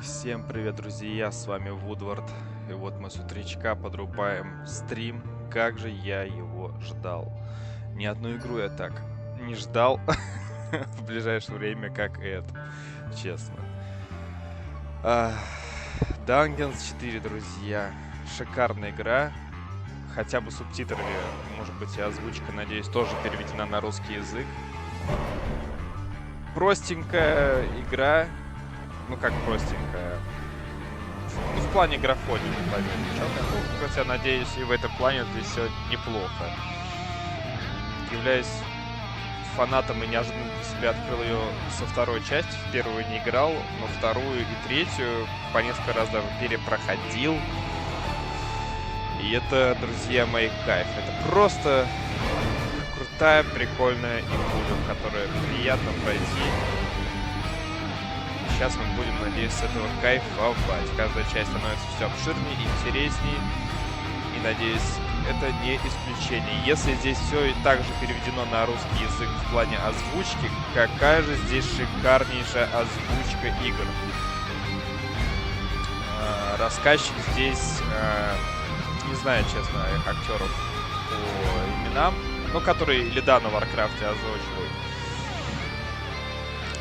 Всем привет, друзья, с вами Вудвард. И вот мы с утречка подрубаем стрим. Как же я его ждал. Ни одну игру я так не ждал в ближайшее время, как эту, честно. Dungeons 4, друзья. Шикарная игра. Хотя бы субтитрами, может быть, и озвучка, надеюсь, тоже переведена на русский язык. Простенькая игра. Ну, как простенькая. Ну, в плане графонии, не поймете. Хотя, надеюсь, и в этом плане здесь все неплохо. Являюсь фанатом и неожиданно для себя открыл ее со второй части. В первую не играл, но вторую и третью по несколько раз даже перепроходил. И это, друзья мои, кайф. Это просто крутая, прикольная игрушка, которая приятно пройти. Сейчас мы будем, надеюсь, с этого кайфовать. Каждая часть становится все обширнее и интереснее. И, надеюсь, это не исключение. Если здесь все и так же переведено на русский язык в плане озвучки, какая же здесь шикарнейшая озвучка игр. Рассказчик здесь, не знаю, честно, актеров по именам, но которые Лида на Варкрафте озвучивают.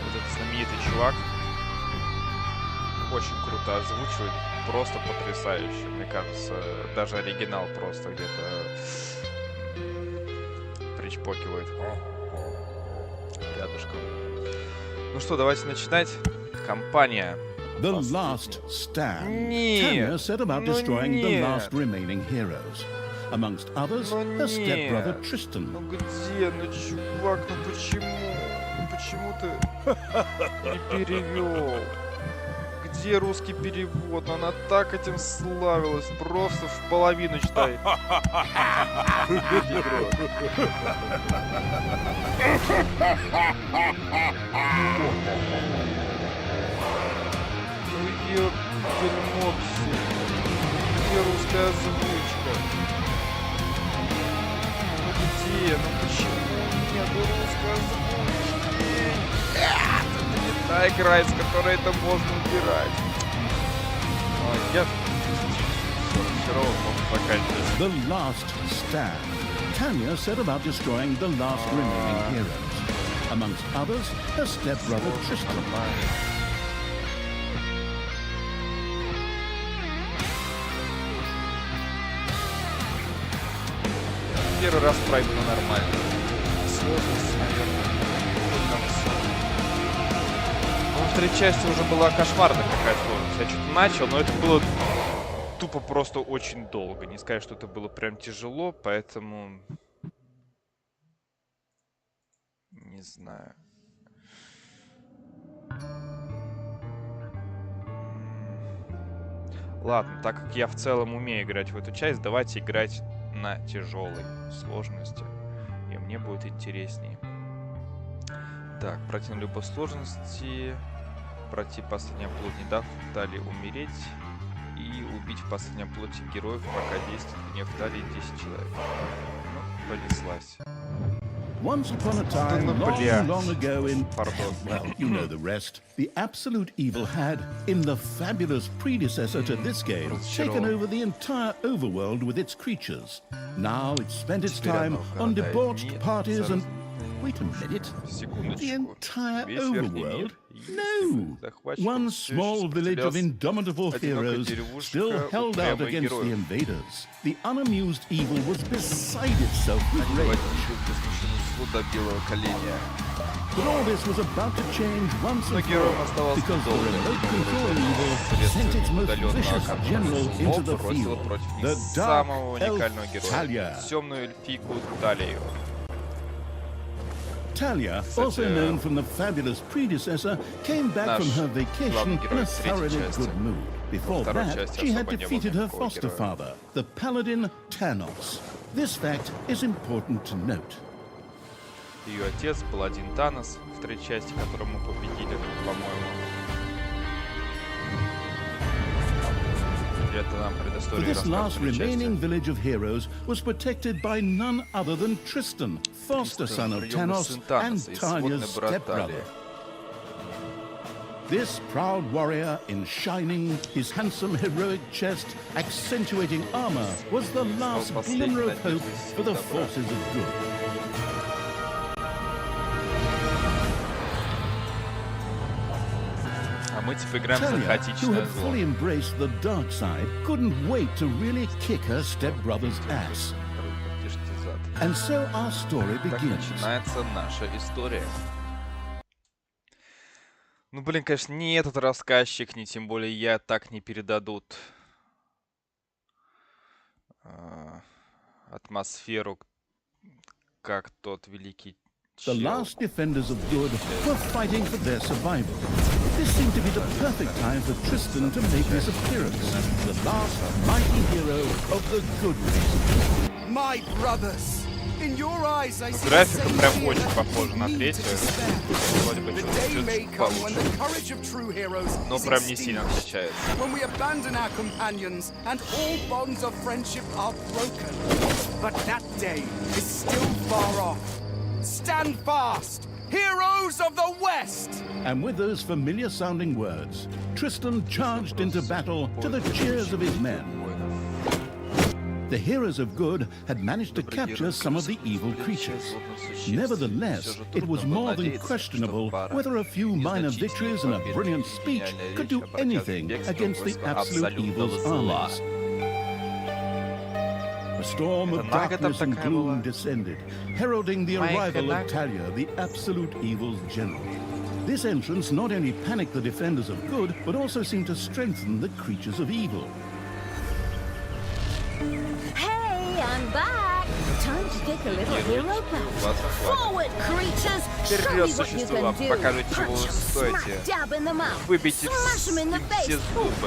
Вот этот знаменитый чувак. Очень круто озвучивает, просто потрясающе. Мне кажется, даже оригинал просто где-то причпокивает рядышком. Ну что, давайте начинать. Компания. The last stand. Нет. Tanya set about destroying the last remaining heroes. Amongst others, her stepbrother Tristan. Ну где? Ну чувак, ну почему? Ну почему ты не перевел? Где русский перевод? Она так этим славилась. Просто в половину читай. Ну дерьмо все. Где русская озвучка? Ну где? Ну почему нет русской озвучки? Это не та игра, из которой это можно убирать. Я разочарован, он заканчивается. The last stand. Tanya set about destroying the last remaining heroes. Amongst others, her stepbrother Tristan. Первый раз пройду нормально. Сложность, наверное. В третьей части уже была кошмарная какая-то сложность. Я что-то начал, но это было тупо просто очень долго. Не сказать, что это было прям тяжело, поэтому... Не знаю. Ладно, так как я в целом умею играть в эту часть, давайте играть на тяжелой сложности. И мне будет интереснее. Так, пройти на любой сложности. Пройти последний оплот, не дав далее умереть. И убить в последнем оплоте героев, пока действует гнев далее 10 человек. Ну, понеслась. Once upon a time, long ago in... Well, you know the rest. The absolute evil had, in the fabulous predecessor to this game, taken over the entire overworld with its creatures. Now it spent its time on debauched parties and... Wait a minute. The entire overworld? No! One small village of indomitable heroes still held out against the invaders. The unamused evil was beside itself with rage. But all this was about to change once and for all, because the remote control evil sent its most vicious general into the field, the dark elf Talia. Talia, also known from the fabulous predecessor, came back from her vacation in a thoroughly good mood. Before that, she had defeated her foster father, the paladin Tanos. This fact is important to note. Ее отец, паладин Танос, в третьей части, которую мы победили, по-моему. This last remaining village of heroes was protected by none other than Tristan, foster son of Tanos and Tanya's stepbrother. This proud warrior in shining, his handsome heroic chest accentuating armor, was the last glimmer of hope for the forces of good. Talia, who had fully embraced the dark side, couldn't wait to really kick her stepbrother's ass. And so our story begins. Начинается наша история. Ну, блин, конечно, ни этот рассказчик, ни тем более я так не передадут атмосферу, как тот великий The last defenders of good were fighting for their survival. This seemed to be the perfect time for Tristan to make his appearance, the last mighty hero of the good race. My brothers! In your eyes, I see Графика прям очень похожа на третью. Вроде бы чуть получше. Но прям не сильно отличается. When we abandon our companions and all bonds of friendship are broken. But that day is still far off. Stand fast, heroes of the West! And with those familiar sounding words, Tristan charged into battle to the cheers of his men. The heroes of good had managed to capture some of the evil creatures. Nevertheless, it was more than questionable whether a few minor victories and a brilliant speech could do anything against the absolute evil's armies. A storm of darkness and gloom descended, heralding the arrival of Talia, the absolute evil's general. This entrance not only panicked the defenders of good, but also seemed to strengthen the creatures of evil. Hey, I'm back! Time to kick a little hero butt. Forward, creatures! Show me what you can do. Punch 'em smack dab in the mouth. Smash 'em in the face.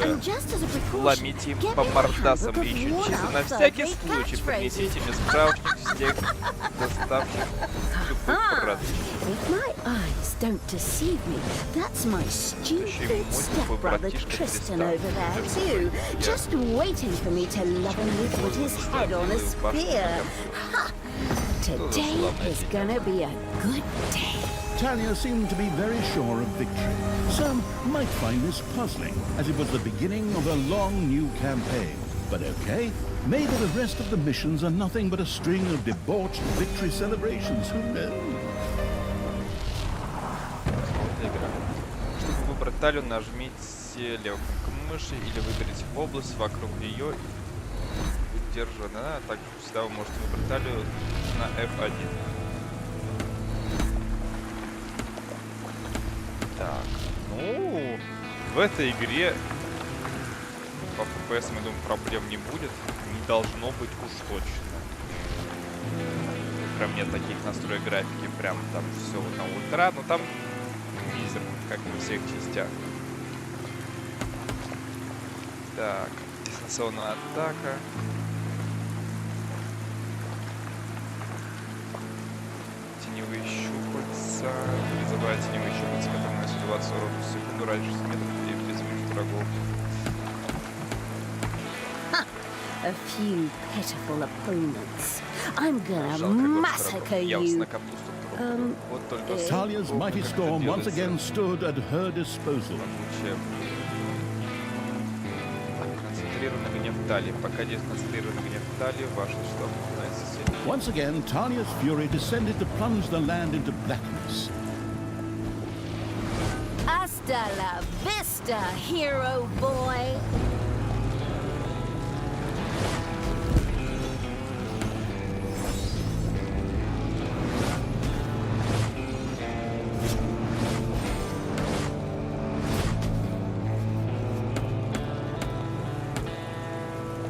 And just as a precaution, Ломите им get по me a мордасам handbook и of еще чисто на worn-out всякий Thursday случай catchphrases. принесите мне справочник всех доставших тупых радостей. If my eyes don't deceive me, that's my stupid stepbrother Tristan over there too, just waiting for me to lovingly put his head on a spear. Ha! Today is gonna be a good day. Talia seemed to be very sure of victory. Some might find this puzzling, as it was the beginning of a long new campaign. But okay, maybe the rest of the missions are nothing but a string of debauched victory celebrations, who knows? Чтобы выбрать талию, нажмите левой кнопкой мыши или выберите область вокруг нее. Удержана. Так всегда вы можете выбрать талию на F1. Так, ну, в этой игре по FPS, я думаю, проблем не будет. Не должно быть уж точно. Прям нет таких настроек графики, прям там все на ультра, но там мизер, как и во всех частях. Так, дистанционная атака. Теневые щупальца. Призывая теневые щупальца, которые наносят 20 урона в секунду раньше метров и обезвредить врагов. A few pitiful opponents. I'm gonna massacre you. Talia's mighty storm once again stood at her disposal. Концентрированный гнев талии. Пока десконцентрированный гнев талии, ваше что становится сильнее. Once again, Talia's fury descended to plunge the land into blackness. Hasta la vista, hero boy.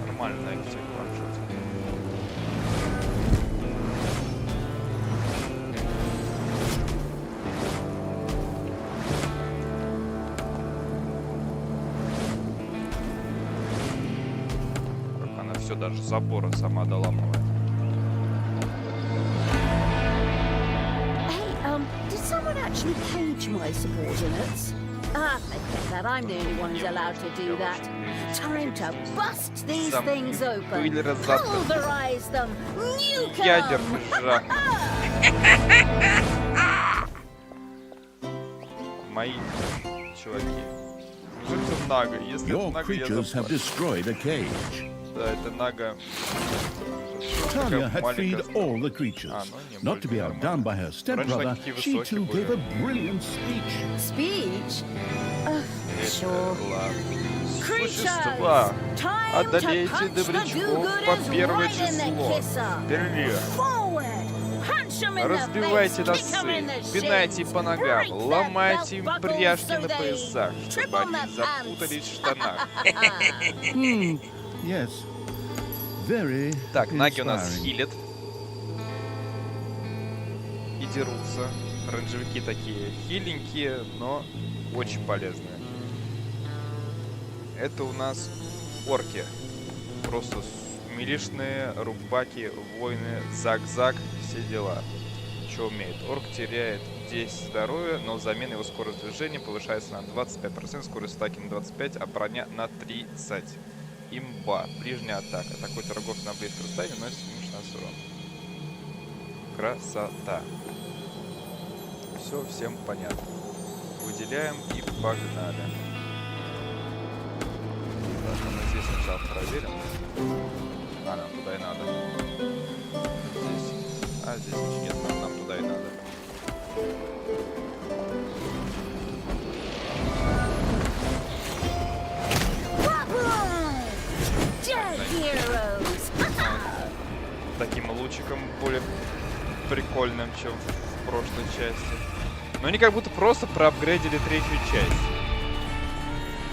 Нормально, их всех ваншотить. Как она все даже забора сама доламывает. Hey, did someone actually cage my subordinates? Ah, forget that. I'm the only one who's allowed to do that. Time to bust these things open. Pulverize them. Nuke 'em. Ядерный жах. Мои чуваки? Что это Нага? Если Your это Нага, я creatures have заплачу. destroyed a cage. Да, это Нага. Talia had freed all the creatures. Not to be outdone by her stepbrother, she too gave a brilliant speech. Speech? Sure. Существа, одолейте добрячков по первое число. Вперед! Разбивайте носы, пинайте по ногам, ломайте им пряжки на поясах, чтобы они запутались в штанах. Yes. Very Так, наги у нас inspiring. хилят и дерутся. Рейнджевики такие хиленькие, но очень полезные. Это у нас орки. Просто милишные, рубаки, воины, заг-заг, все дела. Что умеет? Орк теряет 10 здоровья, но взамен его скорость движения повышается на 25%, скорость стаки на 25%, а броня на 30%. Имба. Ближняя атака. Такой торговец на близком расстоянии наносит минус 16 урон. Красота. Все всем понятно. Выделяем и погнали. Так, мы здесь сначала проверим. А, нам туда и надо. Здесь. А, здесь ничего нет, нам туда и надо. Таким лучиком более прикольным, чем в прошлой части. Но они как будто просто проапгрейдили третью часть.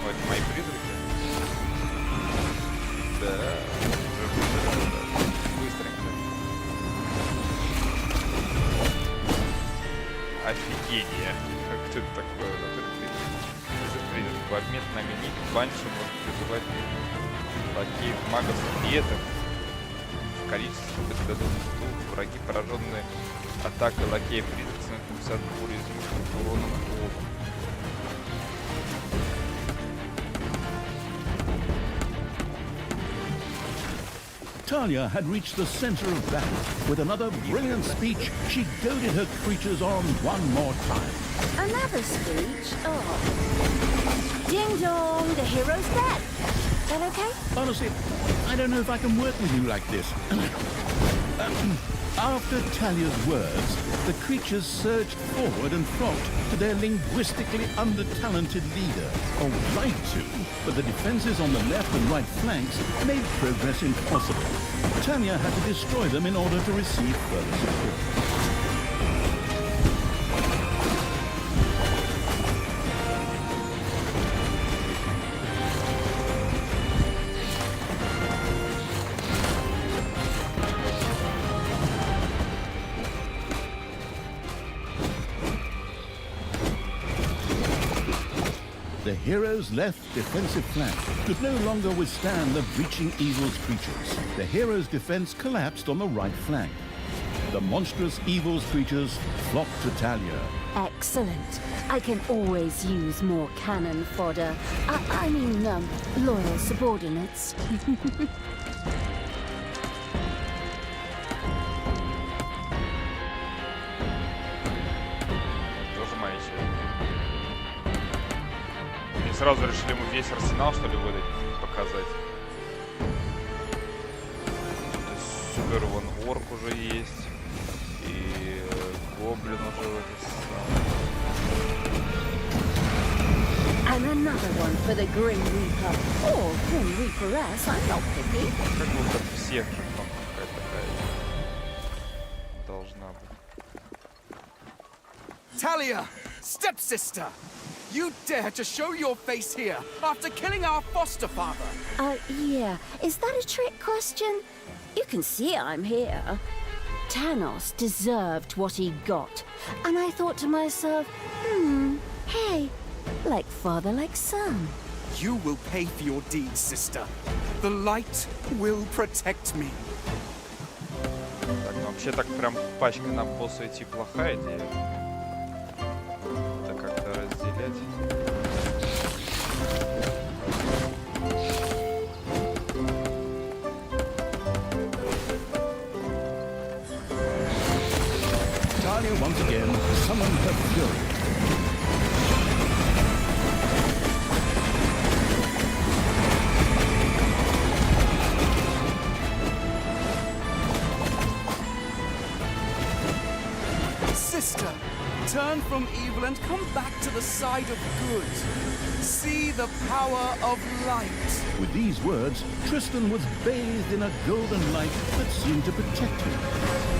Ой, это мои призраки. Да. Быстренько. Офигение. Как это такое? В обмен на мини банши может призывать лакеев магов с приетом. Количество дадут враги, пораженные атакой лакея призраков на 50 бурь из уроном оба. Talia had reached the center of battle. With another brilliant speech, she goaded her creatures on one more time. Another speech? Oh. Ding dong, the hero's dead. That okay? Honestly, I don't know if I can work with you like this. After Talia's words, the creatures surged forward and flocked to their linguistically under-talented leader. Or would like to, but the defenses on the left and right flanks made progress impossible. Talia had to destroy them in order to receive further support. The hero's left defensive flank could no longer withstand the breaching evil's creatures. The hero's defense collapsed on the right flank. The monstrous evil's creatures flocked to Talia. Excellent. I can always use more cannon fodder. I mean, loyal subordinates. Сразу решили ему весь арсенал, что ли, выдать, показать. Супер вон орк уже есть. И гоблин уже в этой самой. And another one for the Grim Reaper. Or Grim Reaper-S, I'm not picky. Как будто всех там какая-то такая должна быть. Talia, stepsister! You dare to show your face here after killing our foster father? Yeah. Is that a trick question? You can see I'm here. Thanos deserved what he got. And I thought to myself, hey, like father, like son. You will pay for your deeds, sister. The light will protect me. Так, ну вообще так прям пачкой на босса идти плохая идея. Это как-то разделять. Talia once again summoned her fury. Turn from evil and come back to the side of good. See the power of light. With these words, Tristan was bathed in a golden light that seemed to protect him.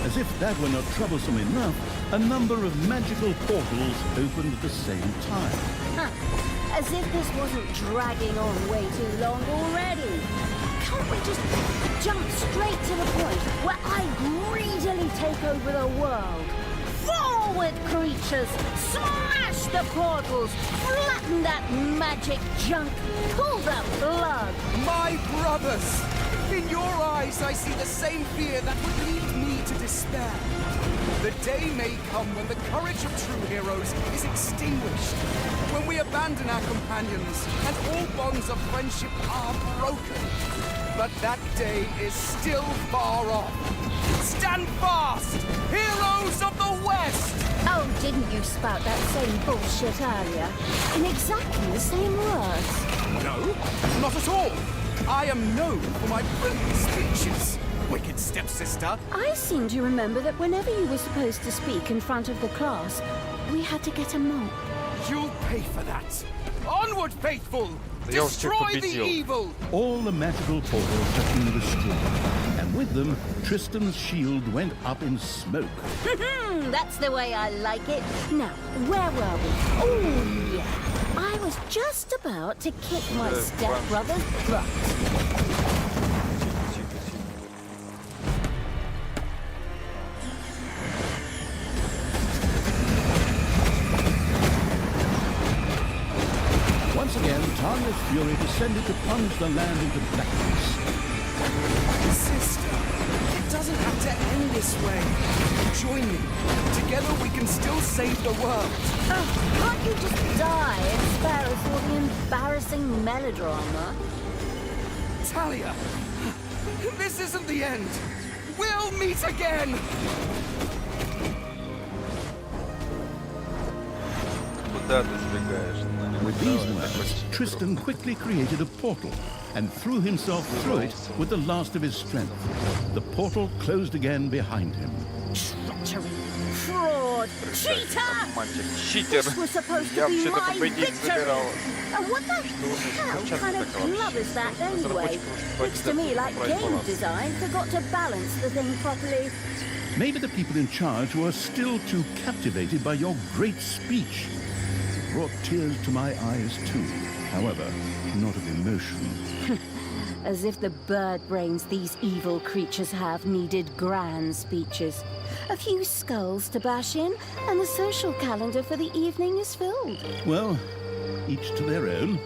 As if that were not troublesome enough, a number of magical portals opened at the same time. As if this wasn't dragging on way too long already. Can't we just jump straight to the point where I greedily take over the world? Forward, creatures! Smash the portals! Flatten that magic junk! Pull the plug! My brothers! In your eyes I see the same fear that would lead me to despair. The day may come when the courage of true heroes is extinguished, when we abandon our companions and all bonds of friendship are broken. But that day is still far off. Stand fast, heroes of the West! Oh, didn't you spout that same bullshit earlier? In exactly the same words. No, not at all. I am known for my brilliant speeches. Wicked stepsister. I seem to remember that whenever you were supposed to speak in front of the class, we had to get a mop. You'll pay for that. Onward, faithful! Я уж всех Destroy the победил. evil! All the magical portals had been destroyed, and with them, Tristan's shield went up in smoke. That's the way I like it. Now, where were we? Oh, yeah. I was just about to kick my stepbrother's butt. Once again, Tanya's fury descended to plunge the land into blackness. Sister, it doesn't have to end this way. Join me. Together we can still save the world. Oh, can't you just die and spare us all the embarrassing melodrama? Talia, this isn't the end. We'll meet again. Куда ты сбегаешь? With these words, Tristan quickly created a portal and threw himself through it with the last of his strength. The portal closed again behind him. Treachery, fraud, cheater! Читер! This was supposed Я to be вообще-то my победить victory! собиралась. And what the hell kind of club is that anyway? Looks to me like game design forgot to balance the thing properly. Maybe the people in charge were still too captivated by your great speech. It brought tears to my eyes too, however, not of emotion. As if the bird brains these evil creatures have needed grand speeches. A few skulls to bash in, and the social calendar for the evening is filled. Well, each to their own.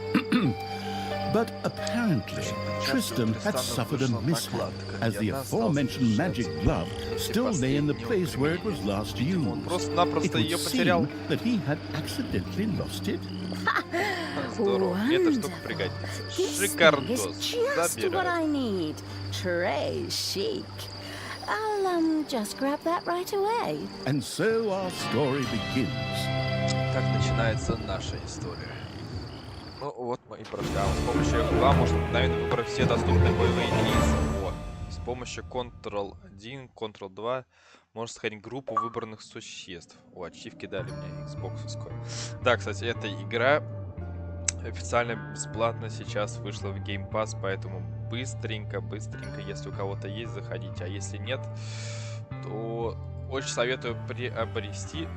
But apparently, Tristan had suffered a mishap, as the aforementioned magic glove still lay in the place where it was last used. It would seem that he had accidentally lost it. Здорово. Мне эта штука пригодится. Шикардос. Just what I need. Très chic. I'll just grab that right away. And so our story begins. Так начинается наша история. Ну вот мы и прошли. С помощью F2 можно мгновенно выбрать все доступные боевые единицы. Вот. С помощью Ctrl-1, Ctrl-2 можно сохранить группу выбранных существ. О, ачивки дали мне, Xbox-овскую. Да, кстати, эта игра официально бесплатно сейчас вышла в Game Pass, поэтому быстренько, если у кого-то есть, заходите. А если нет, то очень советую приобрести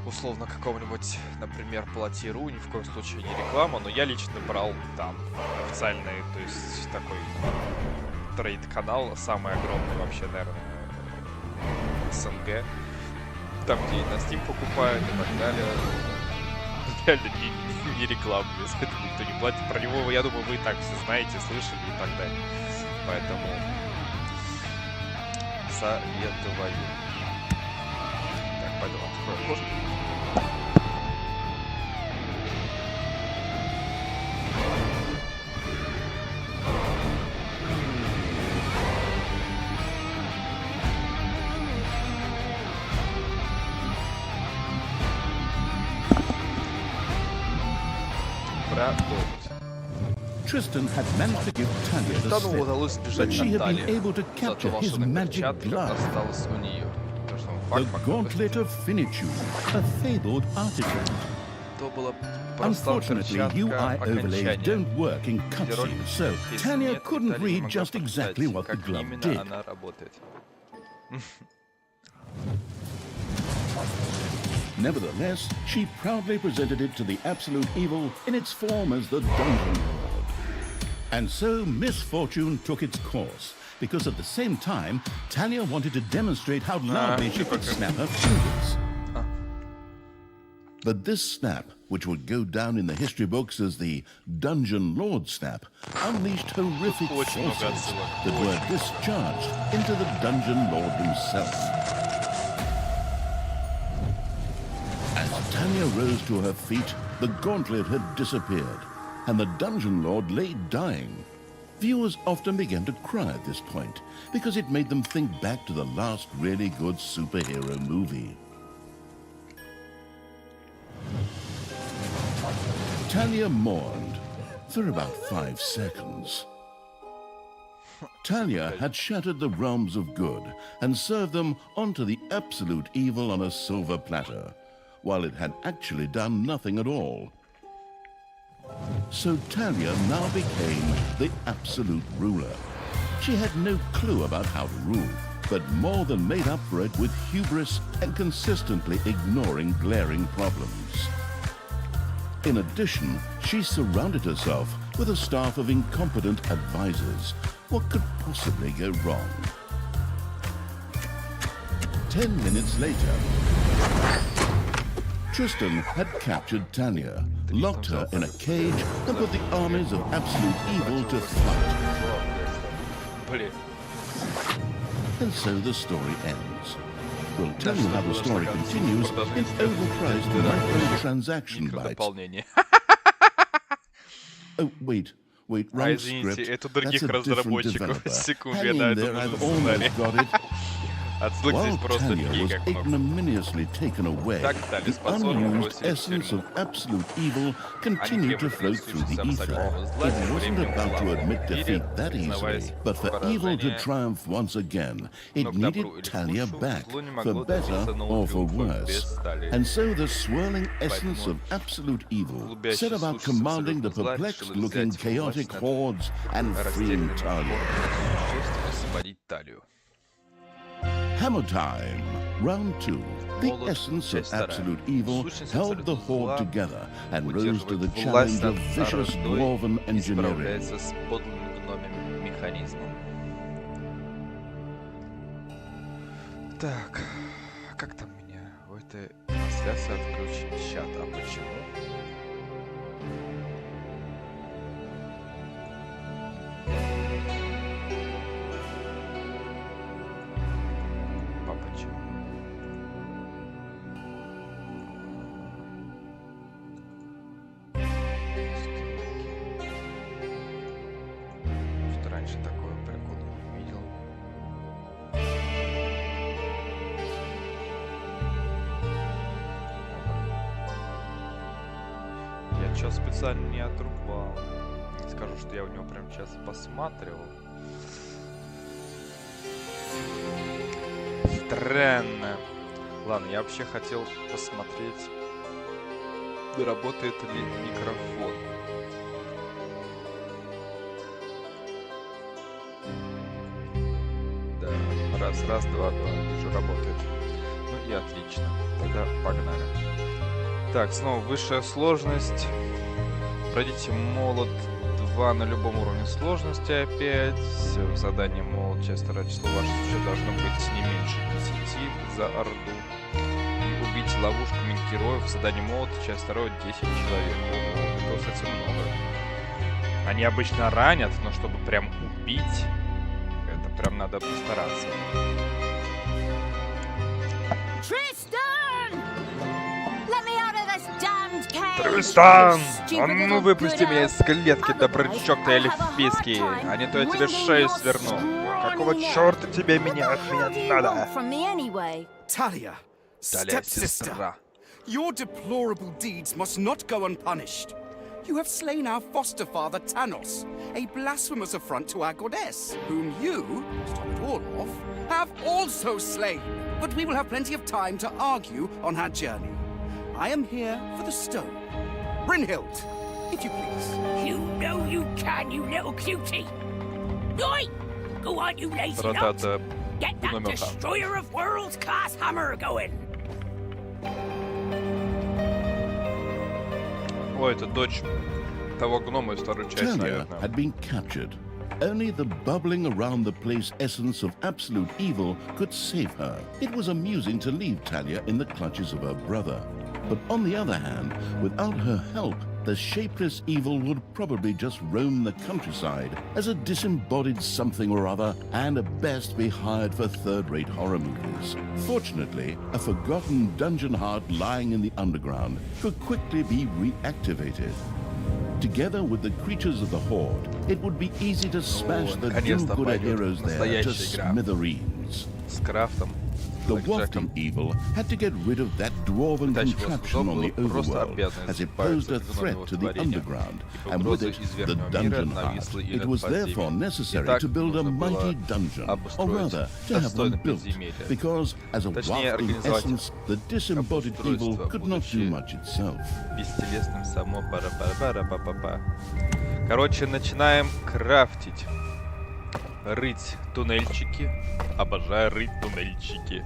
условно какого-нибудь, например, Плати.ру, ни в коем случае не реклама, но я лично брал там официальный, то есть такой трейд-канал, самый огромный вообще, наверное, СНГ, там, где и на Steam покупают и так далее. Реально не реклама, если это никто не платит. Про него, я думаю, вы и так все знаете, слышали и так далее. Поэтому советую. Так, пойду открою окошко. Tristan had managed to give Talia the slip, but she had been able to capture his magic glove. The Gauntlet of Finitude, a fabled artifact. Unfortunately, UI overlays don't work in cutscenes, so Tanya couldn't read just exactly what the glove did. Nevertheless, she proudly presented it to the absolute evil in its form as the Dungeon Lord. And so misfortune took its course, because at the same time, Talia wanted to demonstrate how loudly she could snap her fingers. But this snap, which would go down in the history books as the Dungeon Lord snap, unleashed horrific forces that were discharged into the Dungeon Lord himself. As Tanya rose to her feet, the gauntlet had disappeared, and the Dungeon Lord lay dying. Viewers often began to cry at this point, because it made them think back to the last really good superhero movie. Talia mourned for about 5 seconds. Talia had shattered the realms of good and served them onto the absolute evil on a silver platter, while it had actually done nothing at all. So Talia now became the absolute ruler. She had no clue about how to rule, but more than made up for it with hubris and consistently ignoring glaring problems. In addition, she surrounded herself with a staff of incompetent advisors. What could possibly go wrong? 10 minutes later, Tristan had captured Tanya, locked her in a cage, and put the armies of absolute evil to flight. And so the story ends. We'll tell you how the story continues in overpriced microtransaction bites. Oh, wait, wrong script. That's a different developer. Hang in there, I've almost got it. While Tanya was ignominiously taken away, the unused essence of absolute evil continued to float through the ether. It wasn't about to admit defeat that easily, but for evil to triumph once again, it needed Talia back, for better or for worse. And so the swirling essence of absolute evil set about commanding the perplexed-looking chaotic hordes and freeing Talia. Hammer time, round 2. The essence of absolute evil held the horde together and rose to the challenge of vicious dwarven engineering. Так, как там меня в этой трансляции отключен чат? А почему? Специально не отрубал. Не скажу, что я у него прям сейчас посматривал. Странно. Ладно, я вообще хотел посмотреть, работает ли микрофон. Да, раз, два, вижу, работает. Ну и отлично. Тогда погнали. Так, снова высшая сложность. Пройдите молот 2 на любом уровне сложности опять. Задание молот, часть 2, число ваших еще должно быть не меньше 10 за орду. И убить ловушками героев. Задание молот, часть 2, 10 человек. Ого, это, кстати, много. Они обычно ранят, но чтобы прям убить, это прям надо постараться. Тристан! А ну выпусти меня из клетки, добрячок ты эльфийский, а не то я тебе шею сверну. Какого черта тебе от меня надо? Talia, stepsister, your deplorable deeds must not go unpunished. You have slain our foster father Tanos, a blasphemous affront to our goddess, whom you, to top it all off, have also slain. But we will have plenty of time to argue on our journey. I am here for the stone. Brynhild, if you please. You know you can, you little cutie. Oi! Go on, you lazy lot. Get that destroyer of worlds class hammer going. Ой, это дочь того гнома из второй части, Talia наверное. had been captured. Only the bubbling around the place essence of absolute evil could save her. It was amusing to leave Talia in the clutches of her brother. But on the other hand, without her help, the shapeless evil would probably just roam the countryside as a disembodied something or other and at best be hired for third-rate horror movies. Fortunately, a forgotten dungeon heart lying in the underground could quickly be reactivated. Together with the creatures of the Horde, it would be easy to smash the do-gooder heroes there to smithereens. С крафтом. The wafting evil had to get rid of that dwarven contraption on the overworld, as it posed a threat to the underground, and with it, the dungeon heart. It was therefore necessary to build a mighty dungeon, or rather, to have one built, because, as a wafting essence, the disembodied evil could not do much itself. Бестелесным само пара-пара-пара-па-па-па. Короче, начинаем крафтить. Рыть туннельчики. Обожаю рыть туннельчики.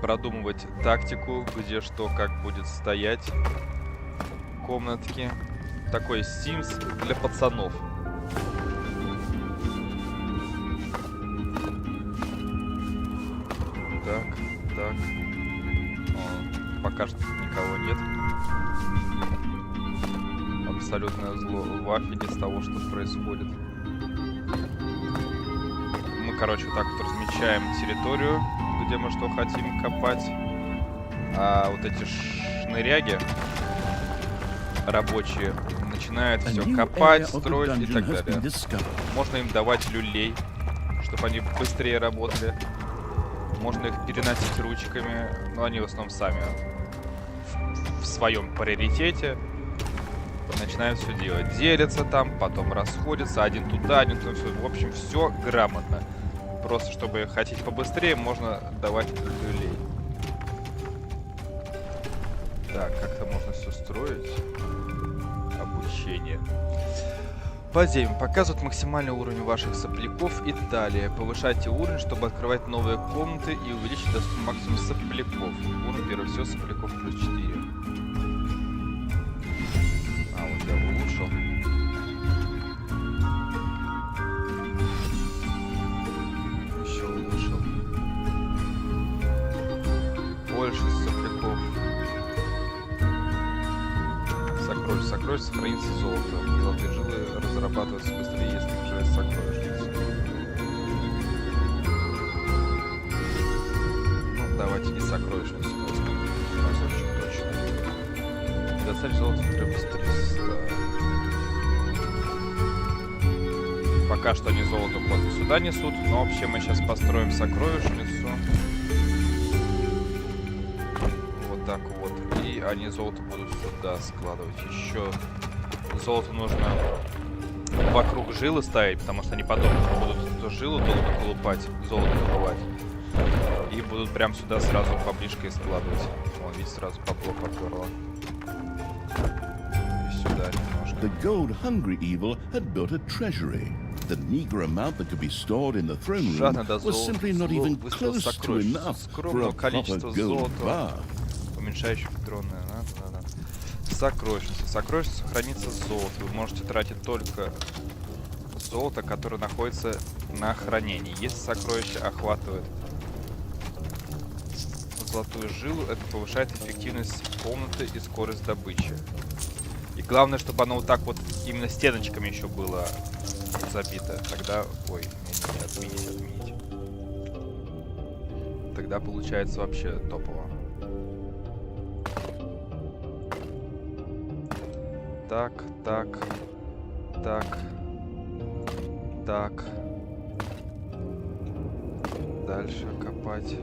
Продумывать тактику, где что, как будет стоять. Комнатки. Такой Sims для пацанов. Так, так. О, пока что никого нет. Абсолютное зло в афиге с того, что происходит. Мы, короче, вот так вот размечаем территорию, где мы что хотим копать. А вот эти шныряги рабочие начинают все копать, строить и так далее. Можно им давать люлей, чтобы они быстрее работали. Можно их переносить ручками, но они в основном сами в своем приоритете начинают все делать. Делятся там, потом расходятся, один туда, один туда. Все. В общем, все грамотно. Просто, чтобы хотеть побыстрее, можно давать люлей. Так, как-то можно все строить. Обучение. Подземье. Показывает максимальный уровень ваших сопляков и далее. Повышайте уровень, чтобы открывать новые комнаты и увеличить доступный максимум сопляков. Уровень первый всего сопляков плюс 4. А, вот я улучшил. Еще улучшил. Больше сопляков. Сокровищ. Сокровищ сохранится золото. Золотые жилы разрабатываются быстрее, если уже сокровищница. Ну, давайте и сокровищницу возьмем. У нас очень точно. Доставь золото требуется 300. Пока что они золото просто сюда несут, но вообще мы сейчас построим сокровищницу. Вот так вот. И они золото будут сюда складывать. Еще золото нужно вокруг жилы ставить, потому что они потом будут эту жилу долго колупать, золото добывать. И будут прям сюда сразу поближкой складывать. Вон, видите, сразу пахло поперло. И сюда немножко. The gold-hungry evil had built a treasury. The meager amount that could be stored in the throne room was simply not even close to enough for a proper gold bar. Уменьшающий патронное. Сокровищница. Сокровищница хранится золото. Вы можете тратить только золото, которое находится на хранении. Если сокровище охватывает золотую жилу, это повышает эффективность комнаты и скорость добычи. И главное, чтобы оно вот так вот именно стеночками еще было забито. Тогда... Ой, отменить. Тогда получается вообще топово. Так, так, так, так. Дальше копать.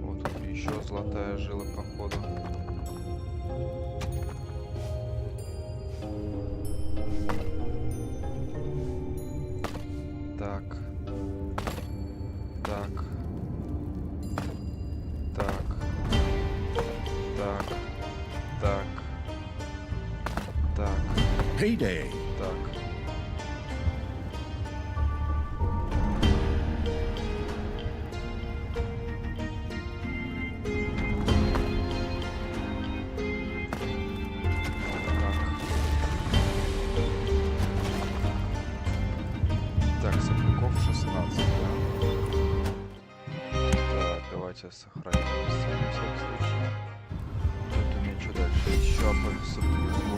Вот тут еще золотая жила, походу. payday. Так. Сохраним на всякий случай. Это у меня что дальше? Еще по сопляку.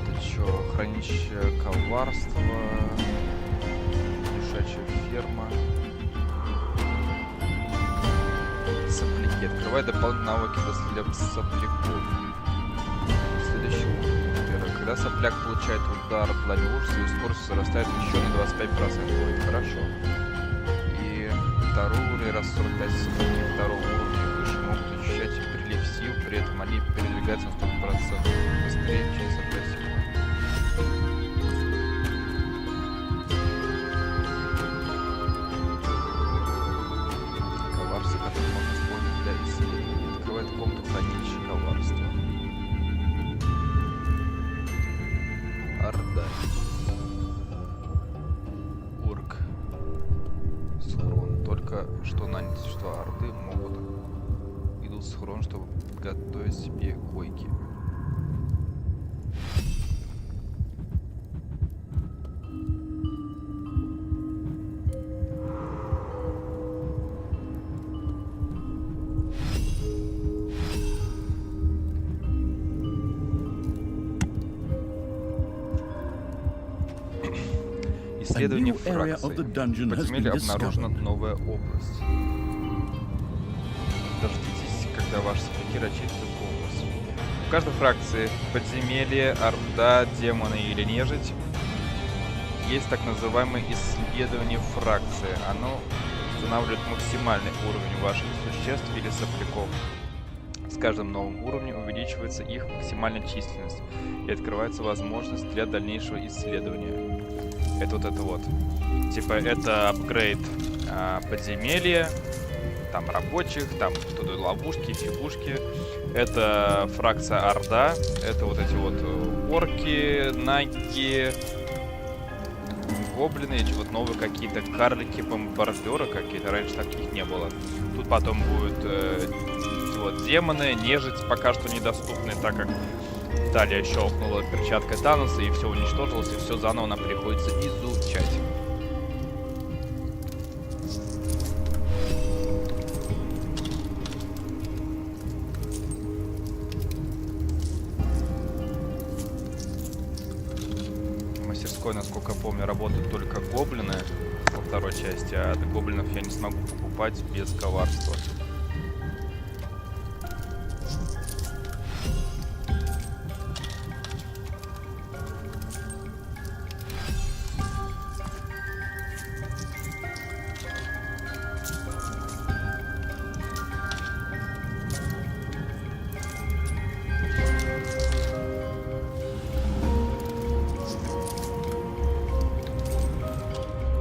Это что? Хранище коварства. Лишачья ферма. Сопляки. Открывай дополнительные навыки для сопляков. Следующий уровень. Во-первых, когда сопляк получает удар пламя ужаса, его скорость вырастает еще на 25%. Ой, хорошо. Второй уровень, раз 45 сопляки второго уровня и выше могут ощущать прилив сил, при этом они передвигаются на 100% быстрее, чем 45 секунд. Коварство, которое можно использовать для исследования. Открывает комнату хранилища коварства. Орда. Урк. Схрон. Только что наняты, что орды могут идут в схрон, чтобы подготовить себе койки. Исследование фракции. В подземелье обнаружена новая область. Дождитесь, когда ваши сопляки расчистят область. В каждой фракции подземелье, орда, демоны или нежить есть так называемое исследование фракции. Оно устанавливает максимальный уровень ваших существ или сопляков. С каждым новым уровнем увеличивается их максимальная численность и открывается возможность для дальнейшего исследования. Это вот. Типа это апгрейд подземелья, там рабочих, там что-то ловушки, фигушки. Это фракция Орда, это вот эти вот орки, наги, гоблины, эти вот новые какие-то карлики, бомбардеры какие-то, раньше таких не было. Тут потом будут вот демоны, нежить пока что недоступны, так как Талия щелкнула перчаткой Таноса и все уничтожилось, и все заново нам приходится изучать. В мастерской, насколько я помню, работают только гоблины во второй части, а от гоблинов я не смогу покупать без коварства.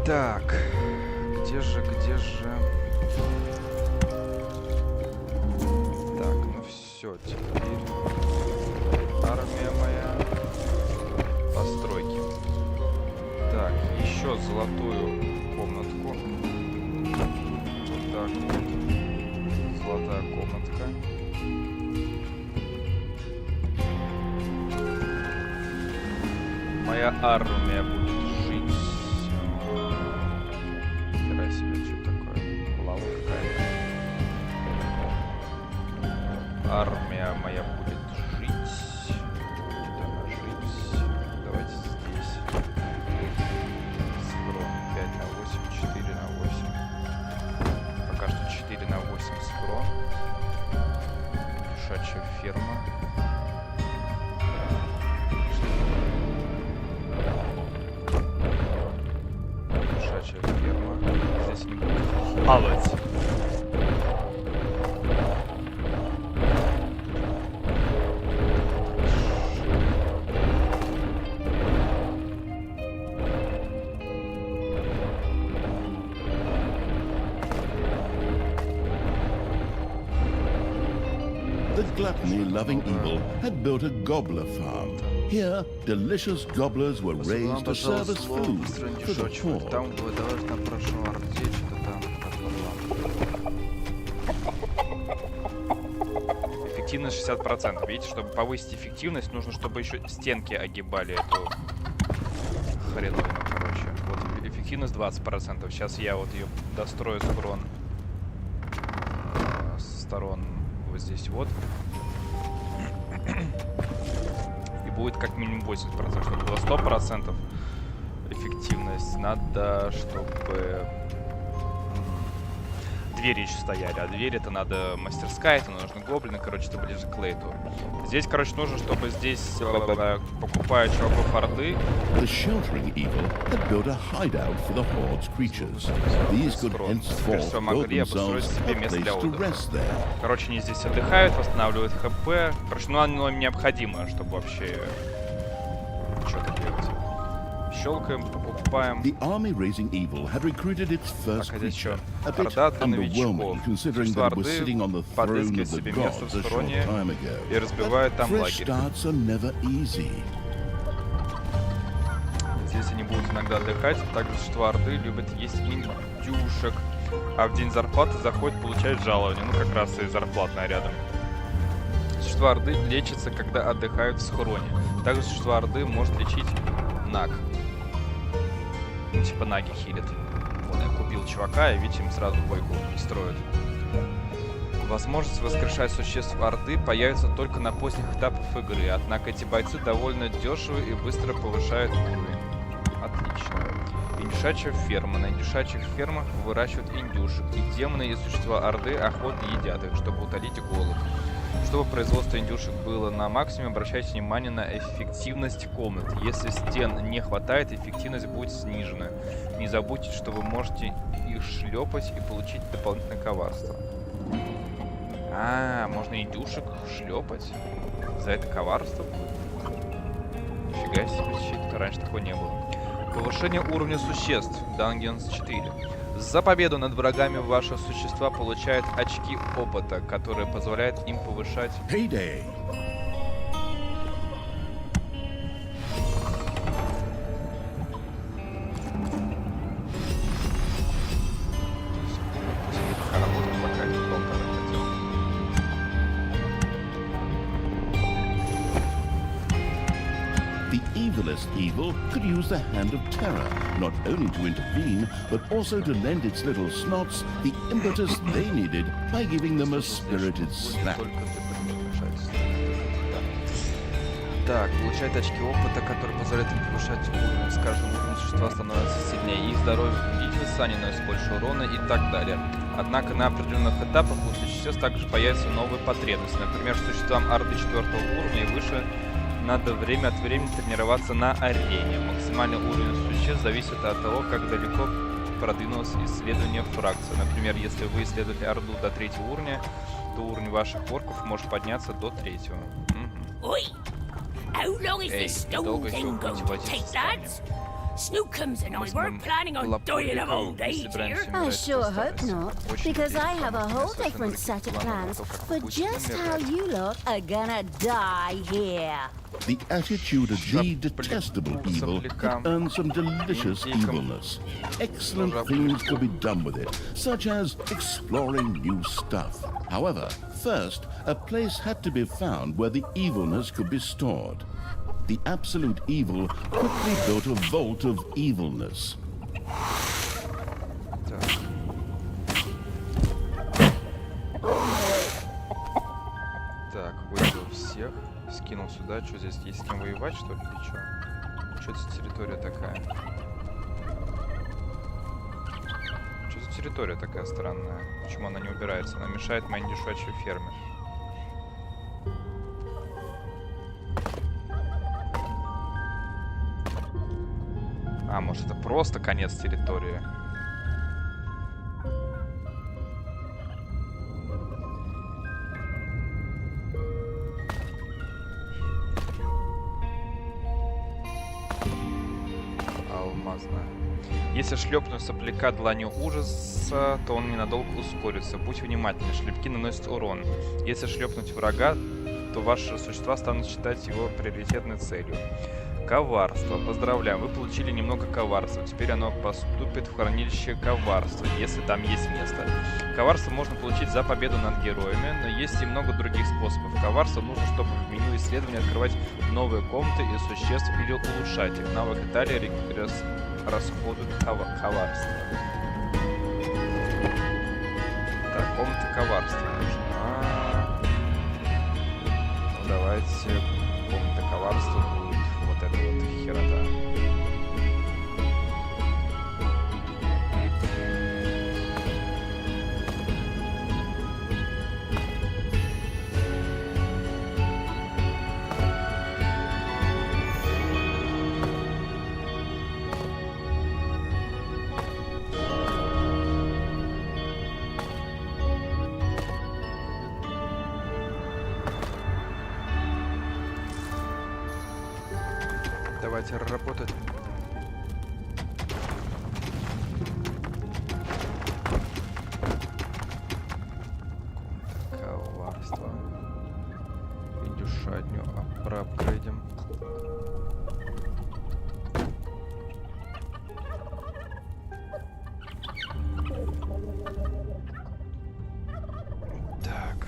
Так, где же? Так, ну все, теперь армия моя, постройки. Так, еще золотую комнатку. Вот так вот, золотая комнатка. Моя армия будет жить. Себе, что такое? Лава какая-то. Армия моя будет жить. Будет она жить. Давайте здесь. Схрон 5 на 8, 4 на 8. Пока что 4 на 8 схрон. Лишачья ферма. Лишачья ферма. Здесь не будет хавать. The gluttony-loving eagle had built a gobbler farm. Here, delicious gobblers were raised to serve as food for the poor. Там выдавать нам прошло арте, что-то там. Эффективность 60%. Видите, чтобы повысить эффективность, нужно, чтобы еще стенки огибали эту хреновину, короче. Вот эффективность 20%. Сейчас я вот ее дострою с сторон вот здесь вот. И будет как минимум 80%. Чтобы было 100% эффективность, надо, чтобы двери еще стояли. А двери это надо мастерская, это нужно гоблины, короче, это ближе к лейту. Здесь, короче, нужно, чтобы здесь, покупая чуваков орды, The sheltering evil had built a hideout for the horde's creatures. These could henceforth build themselves a place to rest there. короче, они здесь отдыхают, восстанавливают хп. Короче, ну оно им необходимо, чтобы вообще что-то делать. Щелкаем, покупаем. The army-raising evil had recruited its first creature, a bit Орда для underwhelming новичков. considering that it was sitting on the throne Подыскивает of the себе место в gods a short схроне time ago. и разбивает там Fresh лагерь. starts are never easy. Здесь они будут иногда отдыхать. Также существа орды любят есть индюшек. А в день зарплаты заходит, получает жалование. Ну, как раз и зарплатная рядом. Существа орды лечатся, когда отдыхают в схроне. Также существа орды может лечить наг. Ну, типа наги хилит. Вот я купил чувака, и видите, им сразу бойку строят. Возможность воскрешать существ орды появится только на поздних этапах игры, однако эти бойцы довольно дешевы и быстро повышают уровень. Отлично. Индюшачья ферма. На индюшачьих фермах выращивают индюшек, и демоны и существа орды охотно едят их, чтобы утолить голод. Чтобы производство индюшек было на максимуме, обращайте внимание на эффективность комнат. Если стен не хватает, эффективность будет снижена. Не забудьте, что вы можете их шлепать и получить дополнительное коварство. Можно индюшек шлепать? За это коварство будет? Нифига себе, щит, раньше такого не было. Повышение уровня существ. Dungeons 4. За победу над врагами ваши существа получают очки опыта, которые позволяют им повышать... Payday! Evil could use the hand of terror, not only to intervene, but also to lend its little snots the impetus they needed by giving them a spirited slap. Так, получает очки опыта, которые позволяют им повышать уровень. С каждым уровнем существа становятся сильнее. Их здоровье увеличивается, они наносят больше урона и так далее. Однако на определенных этапах у существ также появятся новые потребности. Например, существам орды 4-го уровня и выше надо время от времени тренироваться на арене. Максимальный уровень существ зависит от того, как далеко продвинулось исследование фракции. Например, если вы исследовали орду до 3-го уровня, то уровень ваших орков может подняться до 3-го. Эй, долго еще будете возиться? Snookums and I weren't planning on dying of old age here. I sure hope not, because I have a whole different set of plans for just how you lot are gonna die here. The attitude of the detestable evil had earned some delicious evilness. Excellent things could be done with it, such as exploring new stuff. However, first, a place had to be found where the evilness could be stored. The absolute evil quickly built a vault of evilness. Так, выбил всех, скинул сюда. Что здесь есть с кем воевать, что ли, или что? Что это за территория такая? Что за территория такая странная? Почему она не убирается? Она мешает моей индюшачьей ферме. А, может, это просто конец территории? Алмазная. Если шлепнуть сопляка дланью ужаса, то он ненадолго ускорится. Будь внимательны, шлепки наносят урон. Если шлепнуть врага, то ваши существа станут считать его приоритетной целью. Коварство. Поздравляем, вы получили немного коварства. Теперь оно поступит в хранилище коварства, если там есть место. Коварство можно получить за победу над героями, но есть и много других способов. Коварство нужно, чтобы в меню исследования открывать новые комнаты и существ или улучшать их. Навык Италии расходует коварство. Так, комната коварства нужна. Ну, давайте комната коварства будет вот эта вот херота. Давайте работать. Коварство. Индюшатню проапгрейдим. Так.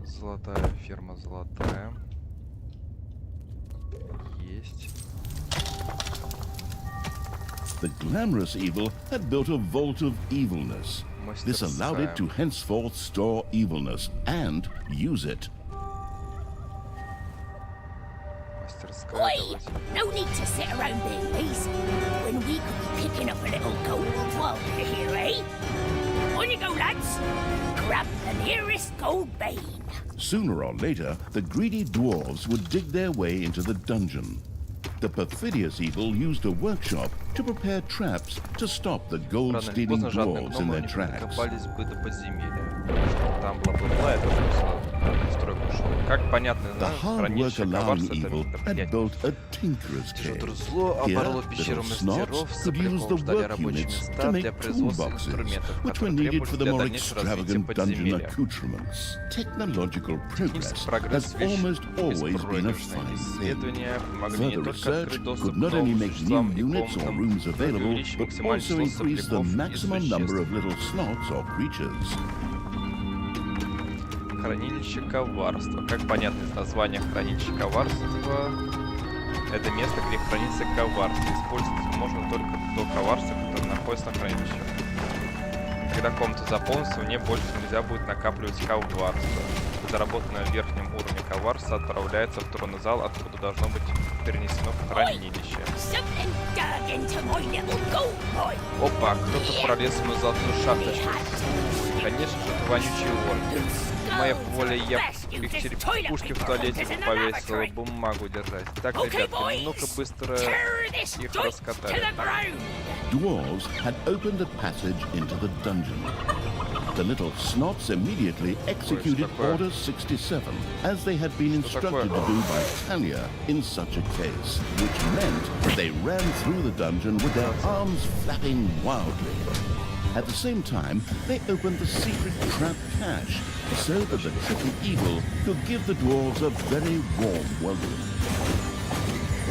Золотая ферма, золотая. The glamorous evil had built a vault of evilness. This allowed it to henceforth store evilness and use it. Oi! No need to sit around being lazy when we could be picking up a little gold while we're here, eh? On you go, lads! Grab the nearest gold vein. Sooner or later, the greedy dwarves would dig their way into the dungeon. The perfidious evil used a workshop to prepare traps to stop the gold-stealing dwarves in their tracks. The hard work-allowing evil had built a tinkerer's cave. Here, little snots could use the work units to make toolboxes, which were needed for the more extravagant dungeon accoutrements. Technological progress has almost always been a fine thing. Further research could not only make new units or rooms available, but also increase the maximum number of little snots or creatures. Хранилище коварства. Как понятно из названия хранилище коварства, это место, где хранится коварство. Использовать можно только то коварство, которое находится на хранилище. Когда комната заполнится, в ней больше нельзя будет накапливать коварство. Заработанное в верхнем уровне коварство отправляется в тронный зал, откуда должно быть перенесено в хранилище. Опа, кто-то пролез в мою золотую шапочку. Конечно же, это вонючие орки. Моя воля, я их черепушки в туалете повесила, бумагу держать. Так, ребятки, ну-ка быстро их раскатали. Dwarves had opened a passage into the dungeon. The little snots immediately executed Order 67, as they had been instructed to do by Talia in such a case, which meant they ran through the dungeon with their arms flapping wildly. At the same time, they opened the secret trap cache, so that the tricky evil could give the dwarves a very warm welcome.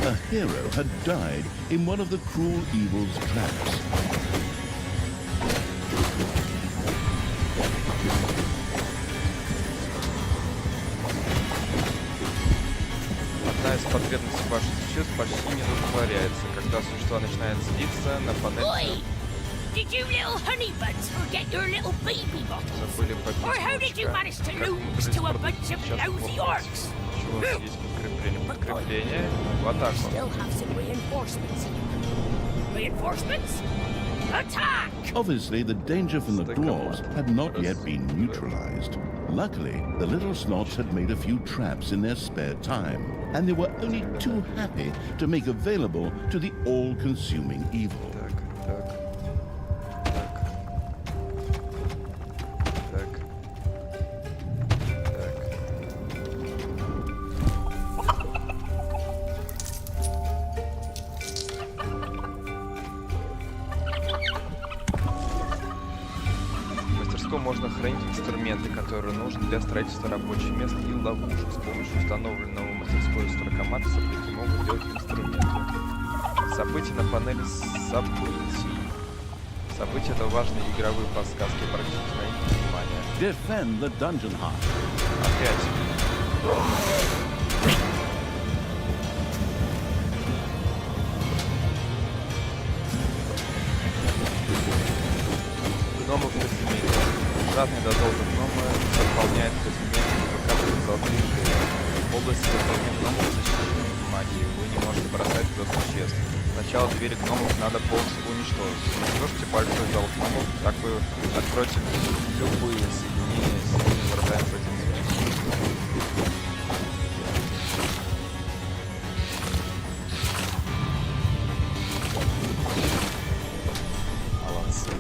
A hero had died in one of the cruel evil's traps. Одна из потребностей ваших существ почти не удовлетворяется. Когда существо начинает злиться, на панели... Did you little honeybuds forget your little baby bottles? Or how did you manage to lose to a bunch of lousy orcs? Подкрепление в атаку. Still have some reinforcements. Reinforcements? Attack! Obviously, the danger from the dwarves had not yet been neutralized. Luckily, the little snots had made a few traps in their spare time, and they were only too happy to make available to the all-consuming evil. мастерской можно хранить инструменты, которые нужны для строительства рабочих мест и ловушек. С помощью установленного в мастерской строкомата события могут делать инструменты. События на панели событий. События — это важные игровые подсказки. Обратите на них внимание. Defend the dungeon heart. Опять. Гномов подземелья. Жадный до долга гнома заполняет подземелье и выкапывает золотые жилы. В области выполнения гномов защищены магией. Вы не можете бросать туда существ. Сначала двери гномов надо полностью уничтожить. Уничтожьте большой зал гномов, так вы откроете любые соединения с ними вратами подземелья. Молодцы.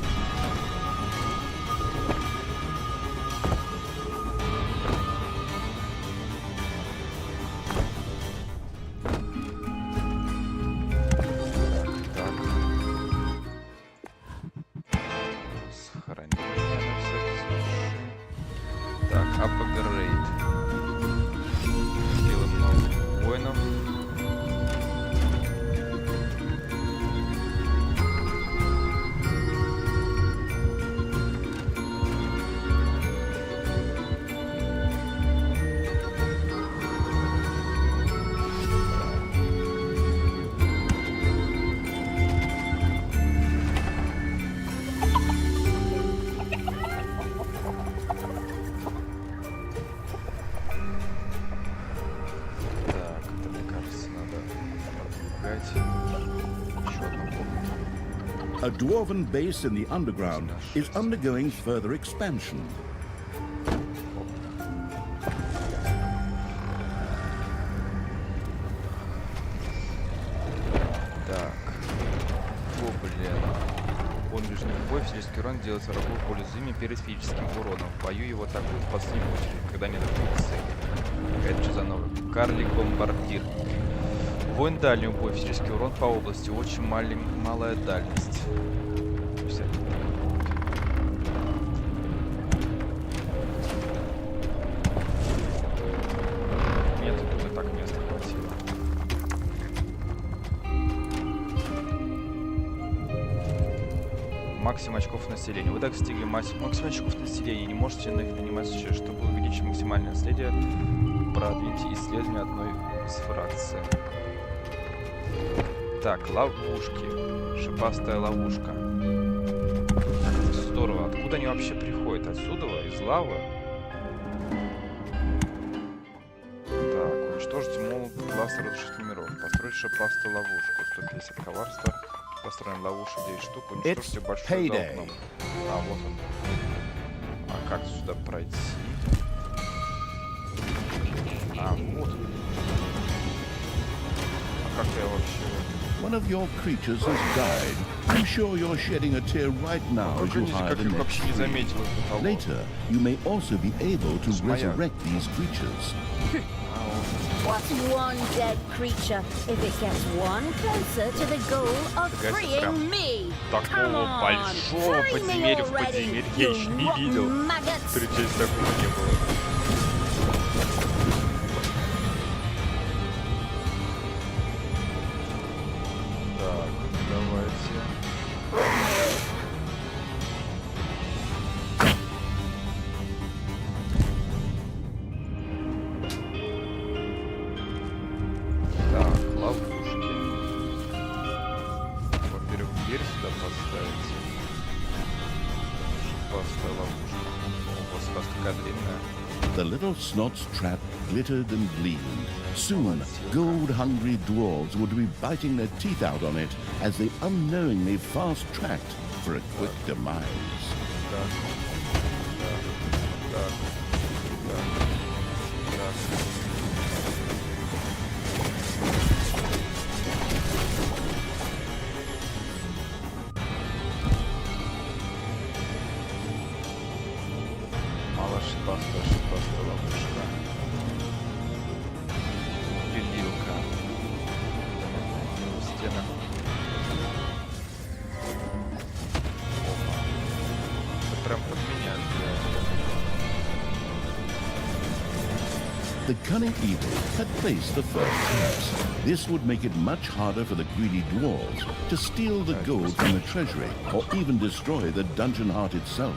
A dwarven base in the underground is undergoing further expansion. Физический урон делается врагу в поле зуми перед физическим уроном. В бою его атакуют в последнюю очередь, когда не атакуют цели. Это что за новый? Карлик-бомбардир. Воин дальний бой, физический урон по области, очень малая дальность. Все. Нет, тут и так места хватило. Максимум очков населения. Вы достигли максимум очков населения. Не можете на их нанимать сейчас, чтобы увеличить максимальное наследие. Продвиньте исследование одной из фракций. Так, ловушки. Шипастая ловушка. Здорово. Откуда они вообще приходят? Отсюда? Из лавы? Так, уничтожить молот класса разрушитель миров. Построить шипастую ловушку. 150 коварства. Построим ловушек 9 штук. Уничтожьте большой зал гном. А, вот он. А как сюда пройти? А, вот. А как я вообще... One of your creatures has died. I'm sure you're shedding a tear right now as you hire the next three. Later, you may also be able to resurrect these creatures. What's one dead creature if it gets one closer to the goal of freeing me? Такого большого подземелья в подземелье я еще не видел. Встречать такого не было. The little snot's trap glittered and gleamed. Soon, gold-hungry dwarves would be biting their teeth out on it as they unknowingly fast-tracked for a quick demise. прям под меня. The cunning evil had placed the first traps. This would make it much harder for the greedy dwarves to steal the gold from the treasury or even destroy the dungeon heart itself.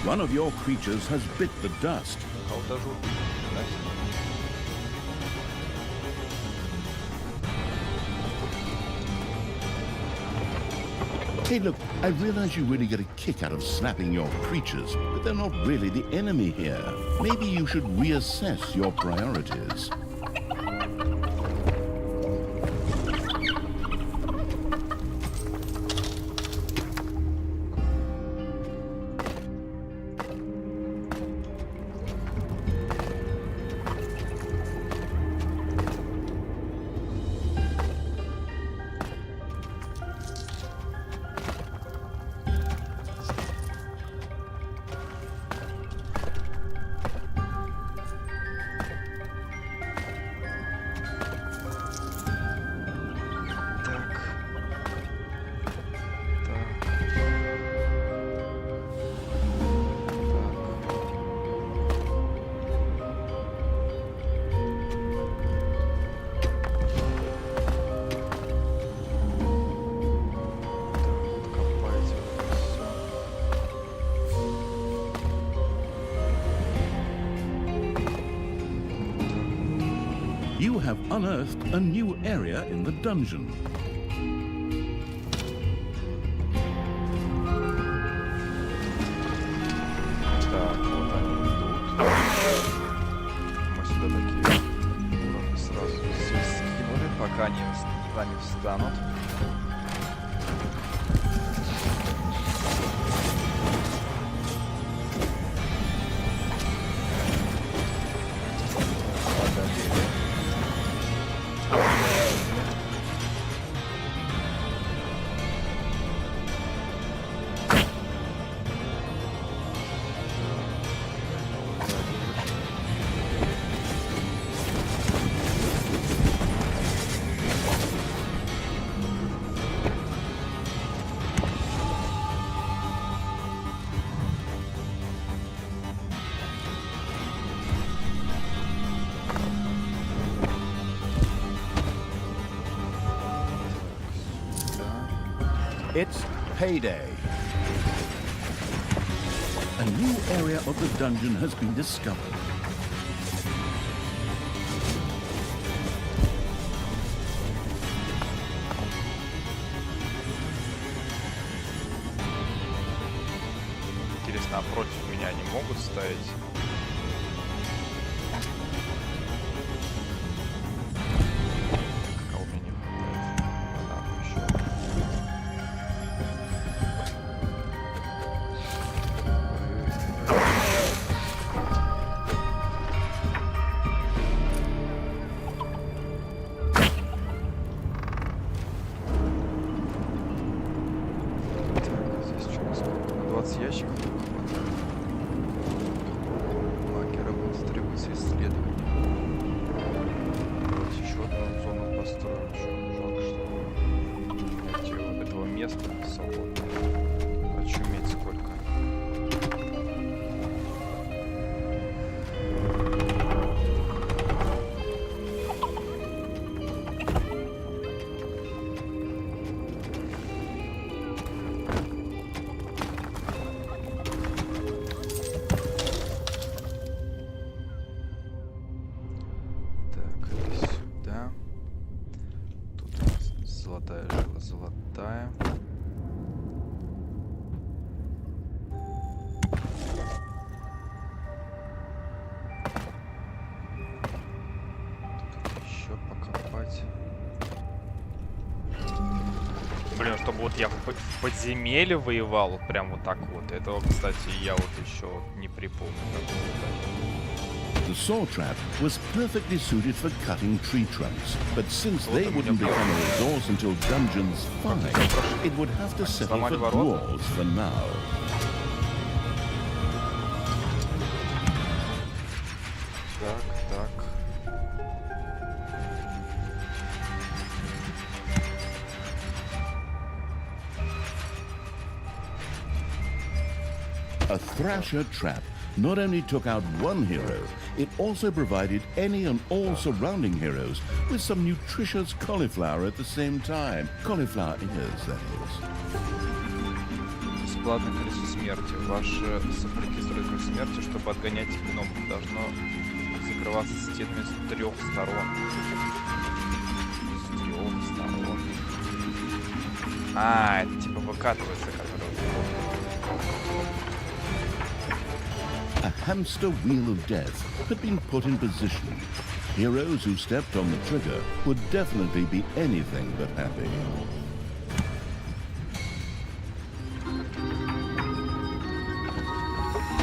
One of your creatures has bit the dust. Hey, look, I realize you really get a kick out of slapping your creatures, but they're not really the enemy here. Maybe you should reassess your priorities. You have unearthed a new area in the dungeon. Так, вот они идут. Мы сюда такие уровни сразу все скинули, пока они сами встанут. It's payday. A new area of the dungeon has been discovered. Интересно, а против меня они могут ставить? Кого мне не хватает? Однако еще. Ящиков маркеров требуется исследование. Еще одну зону построим. Жалко, что найти вот этого места свободного. Очуметь сколько. чтобы вот я в подземелье воевал, вот прям вот так вот. Этого, кстати, я вот еще не припомню. The saw trap was perfectly suited for cutting tree trunks, but since they wouldn't become a resource until Dungeons 5, it would have to settle for dwarves for now. Так. A thrasher trap not only took out one hero, it also provided any and all surrounding heroes with some nutritious cauliflower at the same time. Cauliflower ears, that is. Бесплатное колесо смерти. Ваши сопляки с рынком смерти, чтобы отгонять гномов, должно закрываться стенами с 3 сторон. С 3 сторон. А, это типа выкатывается, который... A hamster wheel of death had been put in position. Heroes who stepped on the trigger would definitely be anything but happy.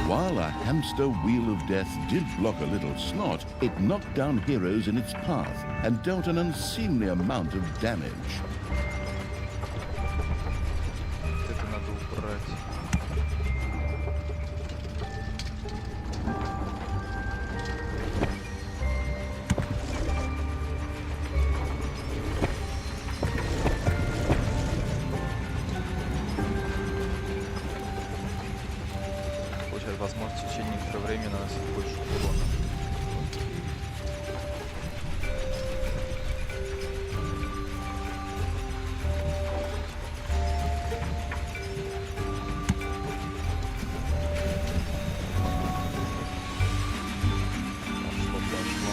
While a hamster wheel of death did block a little slot, it knocked down heroes in its path and dealt an unseemly amount of damage. Это надо убрать. Возможно, в течение некоторого времени наносит больше урона. Пошло.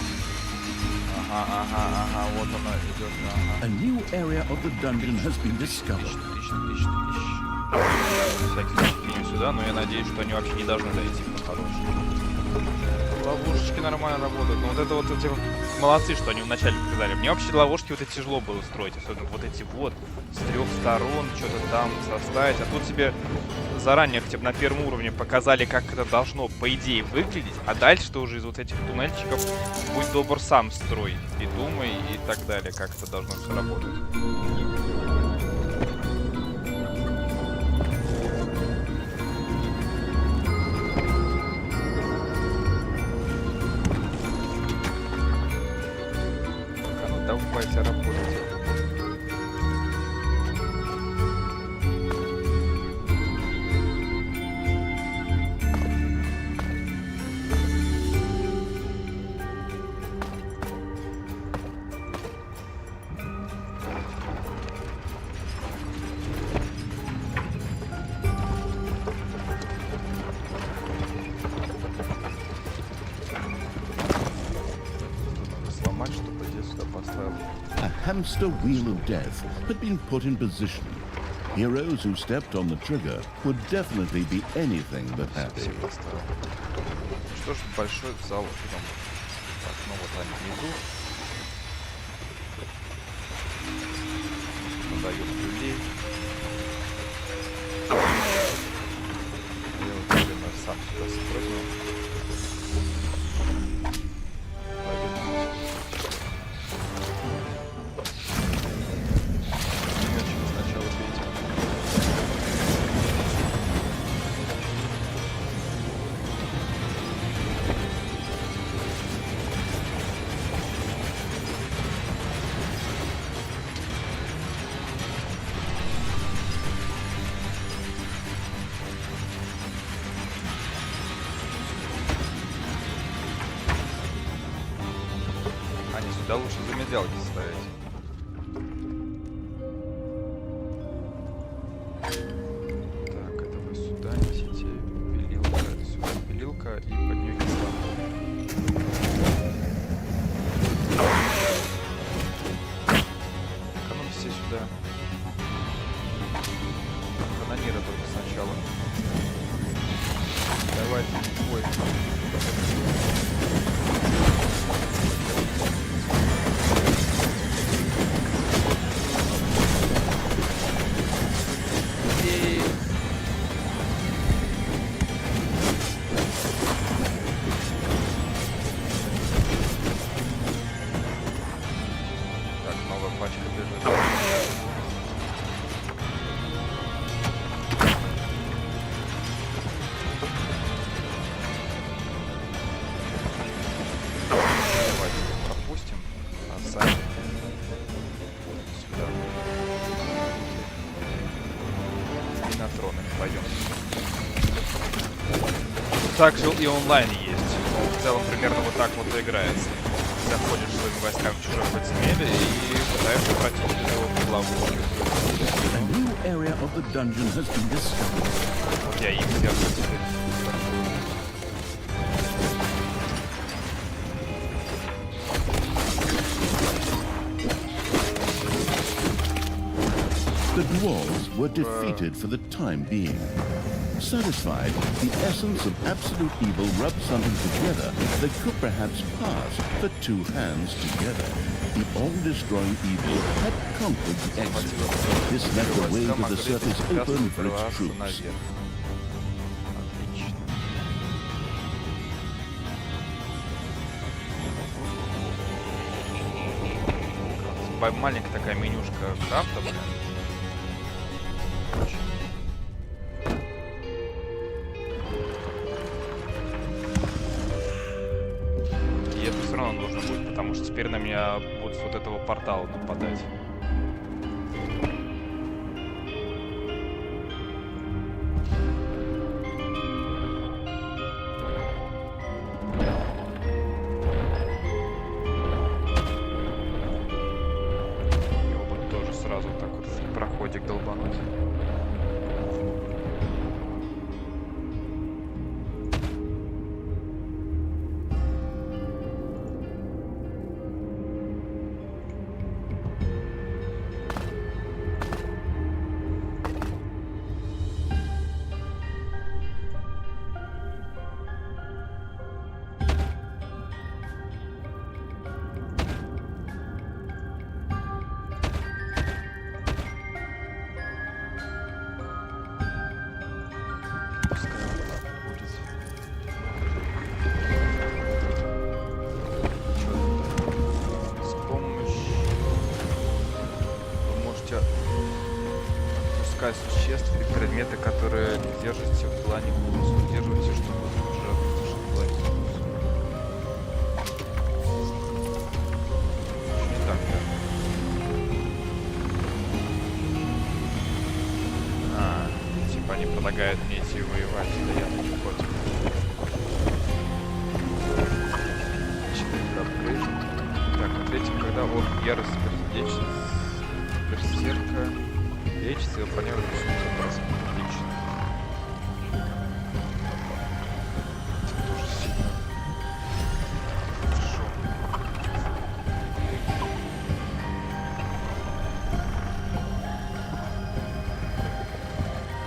Ага, вот она идет. Ага. A new area of the dungeon has been discovered. Всякие фигни сюда, но я надеюсь, что они вообще не должны дойти по-хорошему. Ловушечки нормально работают, но вот это вот эти молодцы, что они вначале показали. Мне вообще ловушки вот эти тяжело было строить, особенно вот эти вот с 3 сторон что-то там составить. А тут тебе заранее хотя бы на первом уровне показали, как это должно по идее выглядеть, а дальше ты уже из вот этих туннельчиков будь добр сам строй и думай и так далее, как это должно все работать. Давайте работать. Сломать, чтобы я сюда поставил. A hamster wheel of death had been put in position. Heroes who stepped on the trigger would definitely be anything but happy. Что ж, большой зал. Так, ну вот они идут. Подают людей. Я вот, наверное, сам сюда спрыгну. Сюда лучше замедлялки ставить. Так, это вы сюда несите. Пилилка, сюда пилилка и под нее кислота. Ну все сюда. Канонира только сначала. Давайте. Ой. также и онлайн есть. В целом примерно вот так вот и играется. Заходишь своими войсками в чужое подземелье и пытаешься против него в ловушку. Вот я их сделал теперь. The dwarves were defeated for the time being. Satisfied, the essence of absolute evil rubbed something together that could perhaps pass for two hands together. The all-destroying evil had conquered the exit. This left the way to the surface open for its troops. Маленькая такая менюшка крафта, блин. И это все равно нужно будет, потому что теперь на меня будут с вот этого портала нападать. Долбануть. Существ и предметы, которые держите в плане курса. Удерживайте, чтобы уже не так, да? Типа они предлагают мне идти воевать, да я тут против. Так, ответим, когда орк ярость берсерка лечится и выполняет ресурсы отлично. Тоже сильно. Хорошо.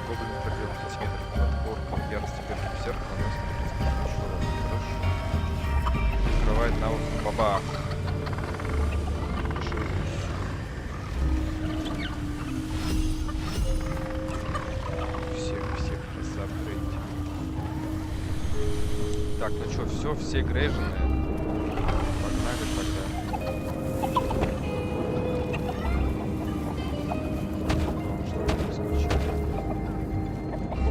Гоблин пробил 5 метров от орков ярости берсерка, но смотрите, хорошо. Открывает навык бабах. Так, ну что, все грейжены. Погнали тогда.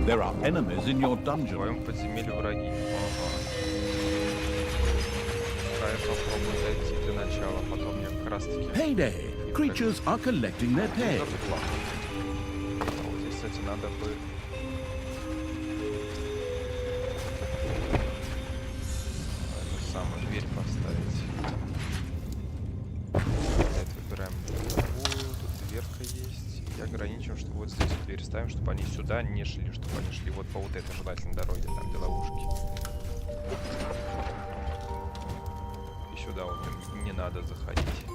There are enemies in your dungeon. В твоем подземелье враги. Я попробую зайти для начала, потом мне как раз таки... Heyday! Creatures are collecting their pay. Вот здесь, кстати, надо бы... Дверь поставить. Опять выбираем любую. Тут дверка есть. И ограничим, что вот здесь дверь ставим, чтобы они сюда не шли, чтобы они шли вот по вот этой желательной дороге, там где ловушки. И сюда вот им не надо заходить.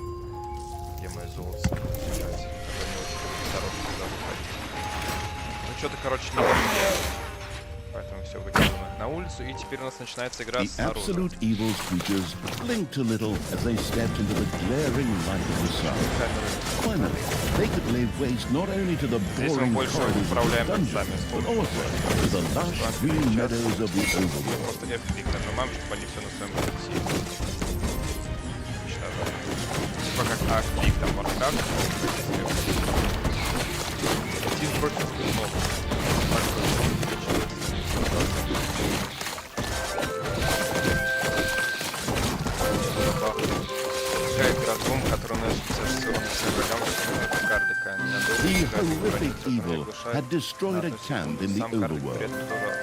Где мое золото держать. Тогда не очень осторожно туда заходить. Ну что-то, короче, не поменяю. Поэтому все выкидываем на улицу, и теперь у нас начинается игра снаружи. The absolute evil creatures blinked a little as they stepped into the glaring light of the sun. Finally, they could lay waste not only to the boring corridors of the dungeon, but also to the lush green meadows of the overworld. Просто F-клик нажимаем, чтобы они все на своем пути. Типа как А-клик там в Warcraft. Один против другого. Такая игра Doom, которая носится все равно с врагам, кардика. The horrific evil had destroyed a camp in the overworld.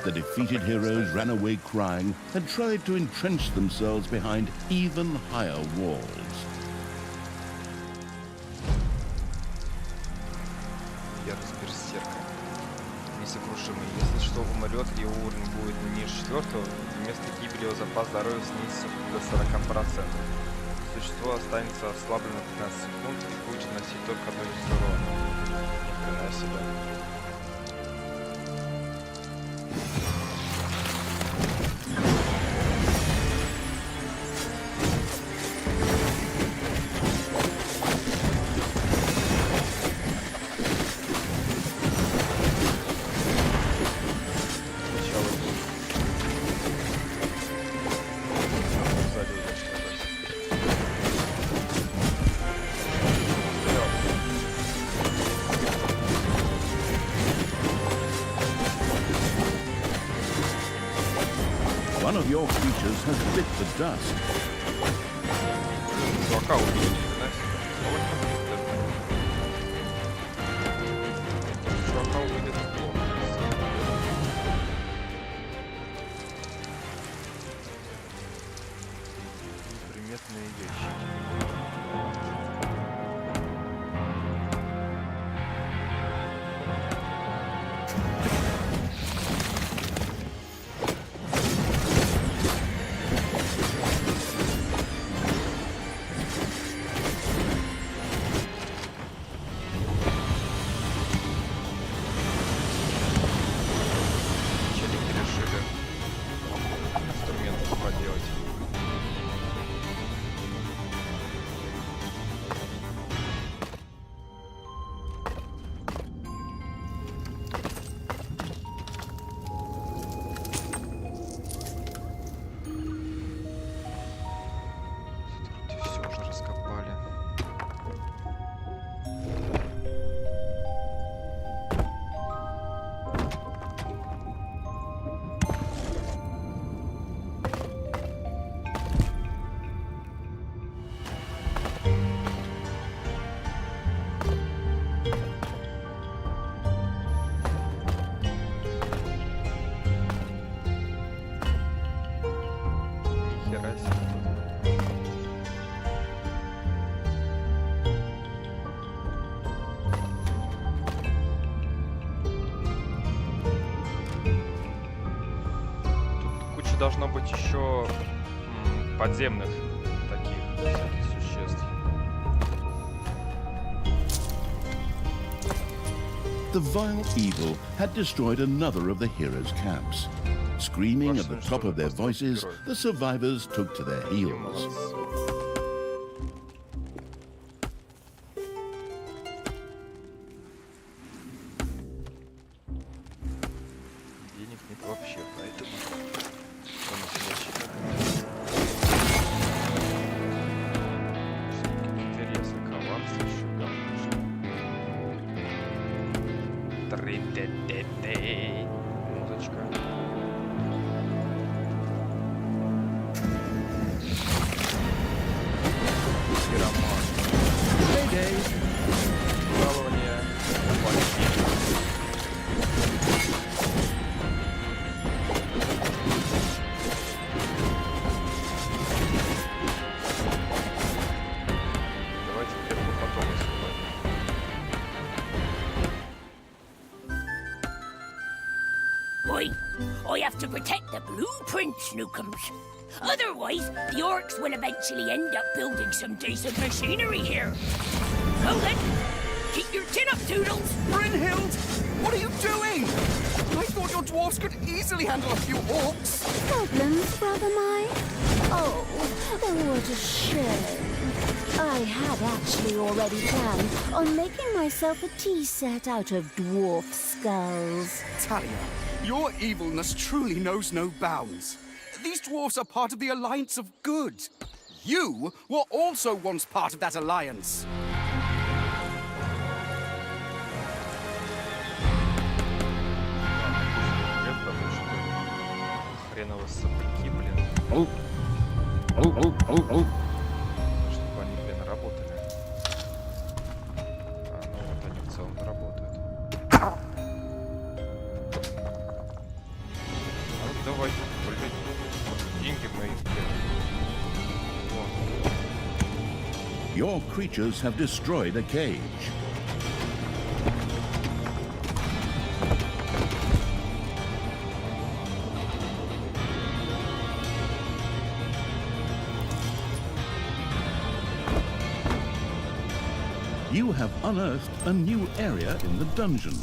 The defeated heroes ran away crying and tried to entrench themselves behind even higher walls. Ярость берсерка. Несокрушимый. Если что, умрет и уровень будет ниже 4-го, вместо гибели его запас здоровья снизится до 40%. Существо останется ослаблено 15 секунд и будет носить только одну из урона. Ни хрена себе. One of your creatures has bit the dust. Чувака убили. Чувака убили. Неприметные ящики. Должно быть еще подземных таких всяких существ. The vile evil had destroyed another of the heroes' camps. Screaming at the top of their voices, the survivors took to their heels. Денег нет вообще, поэтому... Музычка. Пироман. Жалование. Давайте клетку потом испытаем. I have to protect the blueprints, Newcombs. Otherwise, the orcs will eventually end up building some decent machinery here. So then, keep your chin up, Toodles. Brynhild, what are you doing? I thought your dwarves could easily handle a few orcs. Problems, brother mine? Oh, what a shame. I had actually already planned on making myself a tea set out of dwarf skulls. Talia, your evilness truly knows no bounds. These dwarfs are part of the Alliance of Good. You were also once part of that alliance. Хреново сопляки, блин. Чтобы они, блин, работали. А, ну вот они в целом работают. выводим. Блин, деньги мои. Your creatures have destroyed a cage. You have unearthed a new area in the dungeon.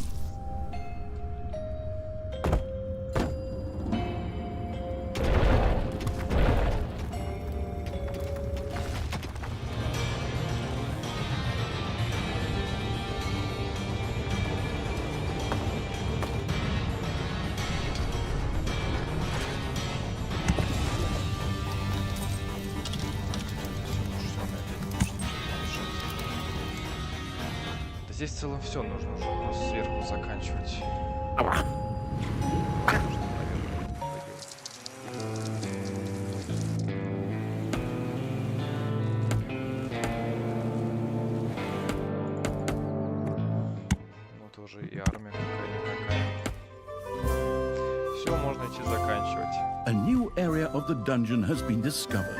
Здесь в целом все нужно уже просто сверху заканчивать. Вот уже и армия какая-никакая. Все, можно идти заканчивать. A new area of the dungeon has been discovered.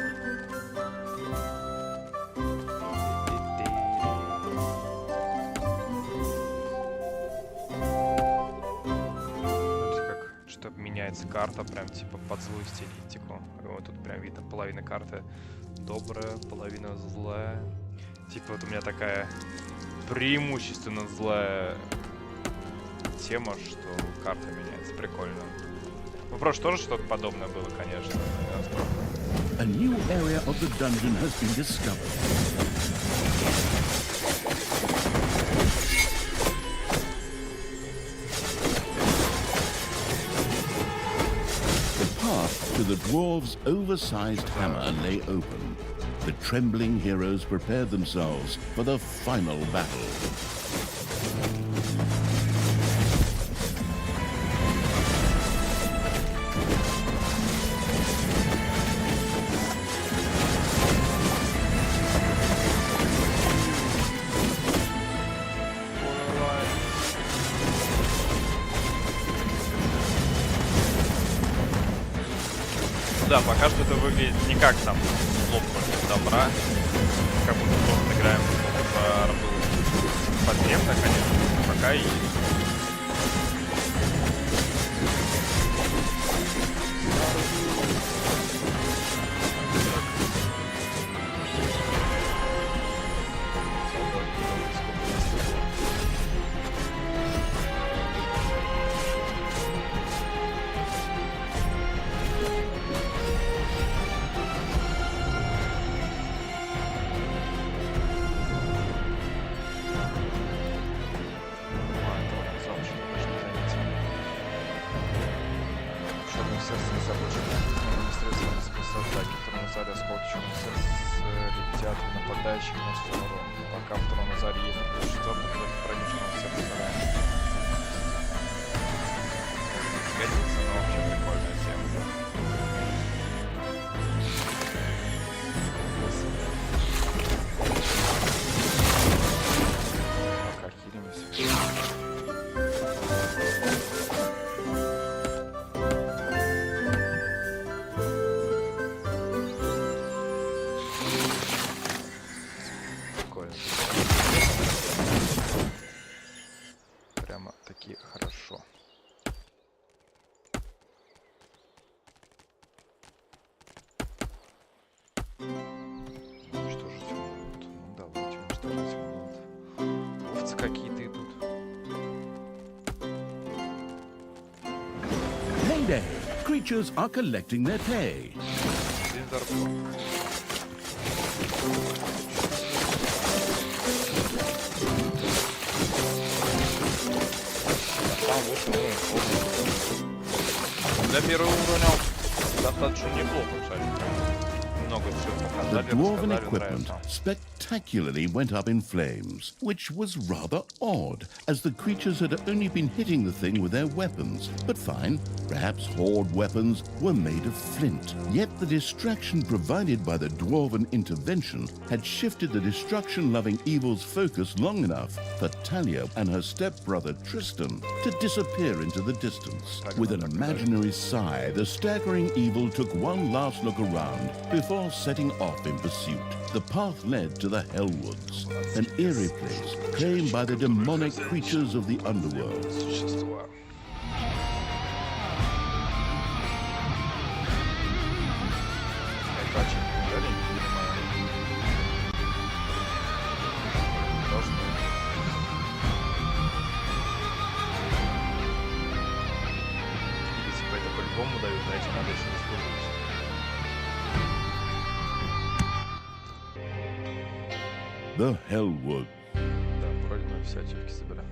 Карта прям типа под злую стилистику. Вот тут прям видно половина карты добрая, половина злая. Типа вот у меня такая преимущественно злая тема, что карта меняется. Прикольно. В прошлом тоже что-то подобное было, конечно. A new area of the dungeon has been discovered. To the dwarves' oversized hammer lay open. The trembling heroes prepared themselves for the final battle. Да, пока что это выглядит не как там зло против добра, как будто просто играем в арбу подземно, конечно, пока и... Creatures are collecting their pay. Для первого уровня достаточно неплохо, кстати. много чего The показали, dwarven рассказали, equipment нравится. spectacularly went up in flames, which was rather odd, as the creatures had only been hitting the thing with their weapons. But fine, perhaps horde weapons were made of flint. Yet the distraction provided by the dwarven intervention had shifted the destruction-loving evil's focus long enough for Talia and her stepbrother Tristan to disappear into the distance. With an imaginary sigh, the staggering evil took one last look around before setting off in pursuit. The path led to the Hellwoods, an eerie place claimed by the demonic creatures of the underworld. Существа. Это очень неужели, не понимаю. Должны. Или типа это по-любому дают, а этим надо еще использовать. The Hellwoods. Да, вроде мы все ачивки собираем.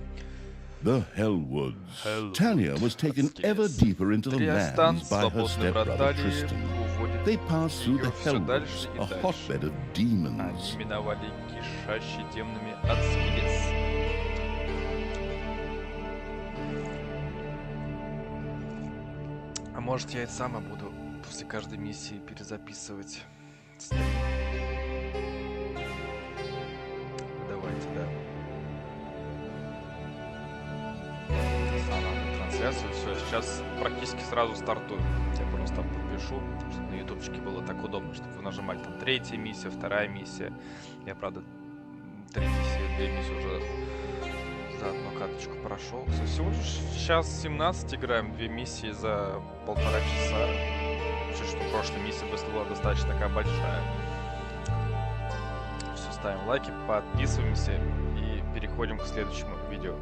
The Hellwoods. Talia was taken ever deeper into the lands by her stepbrother Tristan. They passed through the Hellwoods, a hotbed of demons. Они миновали кишащий темными адский лес. А может, я и сама буду после каждой миссии перезаписывать стрим. Давайте, да. Трансляцию. Все, сейчас практически сразу стартую. Я просто подпишу, чтобы на ютубчике было так удобно, чтобы вы нажимали там 3-я миссия, 2-я миссия. Я, правда, 3 миссии, 2 миссии уже за одну каточку прошел. Всего лишь сейчас 17 играем, 2 миссии за 1,5 часа. Учитывая, что прошлая миссия была достаточно такая большая. Все, ставим лайки, подписываемся и переходим к следующему видео.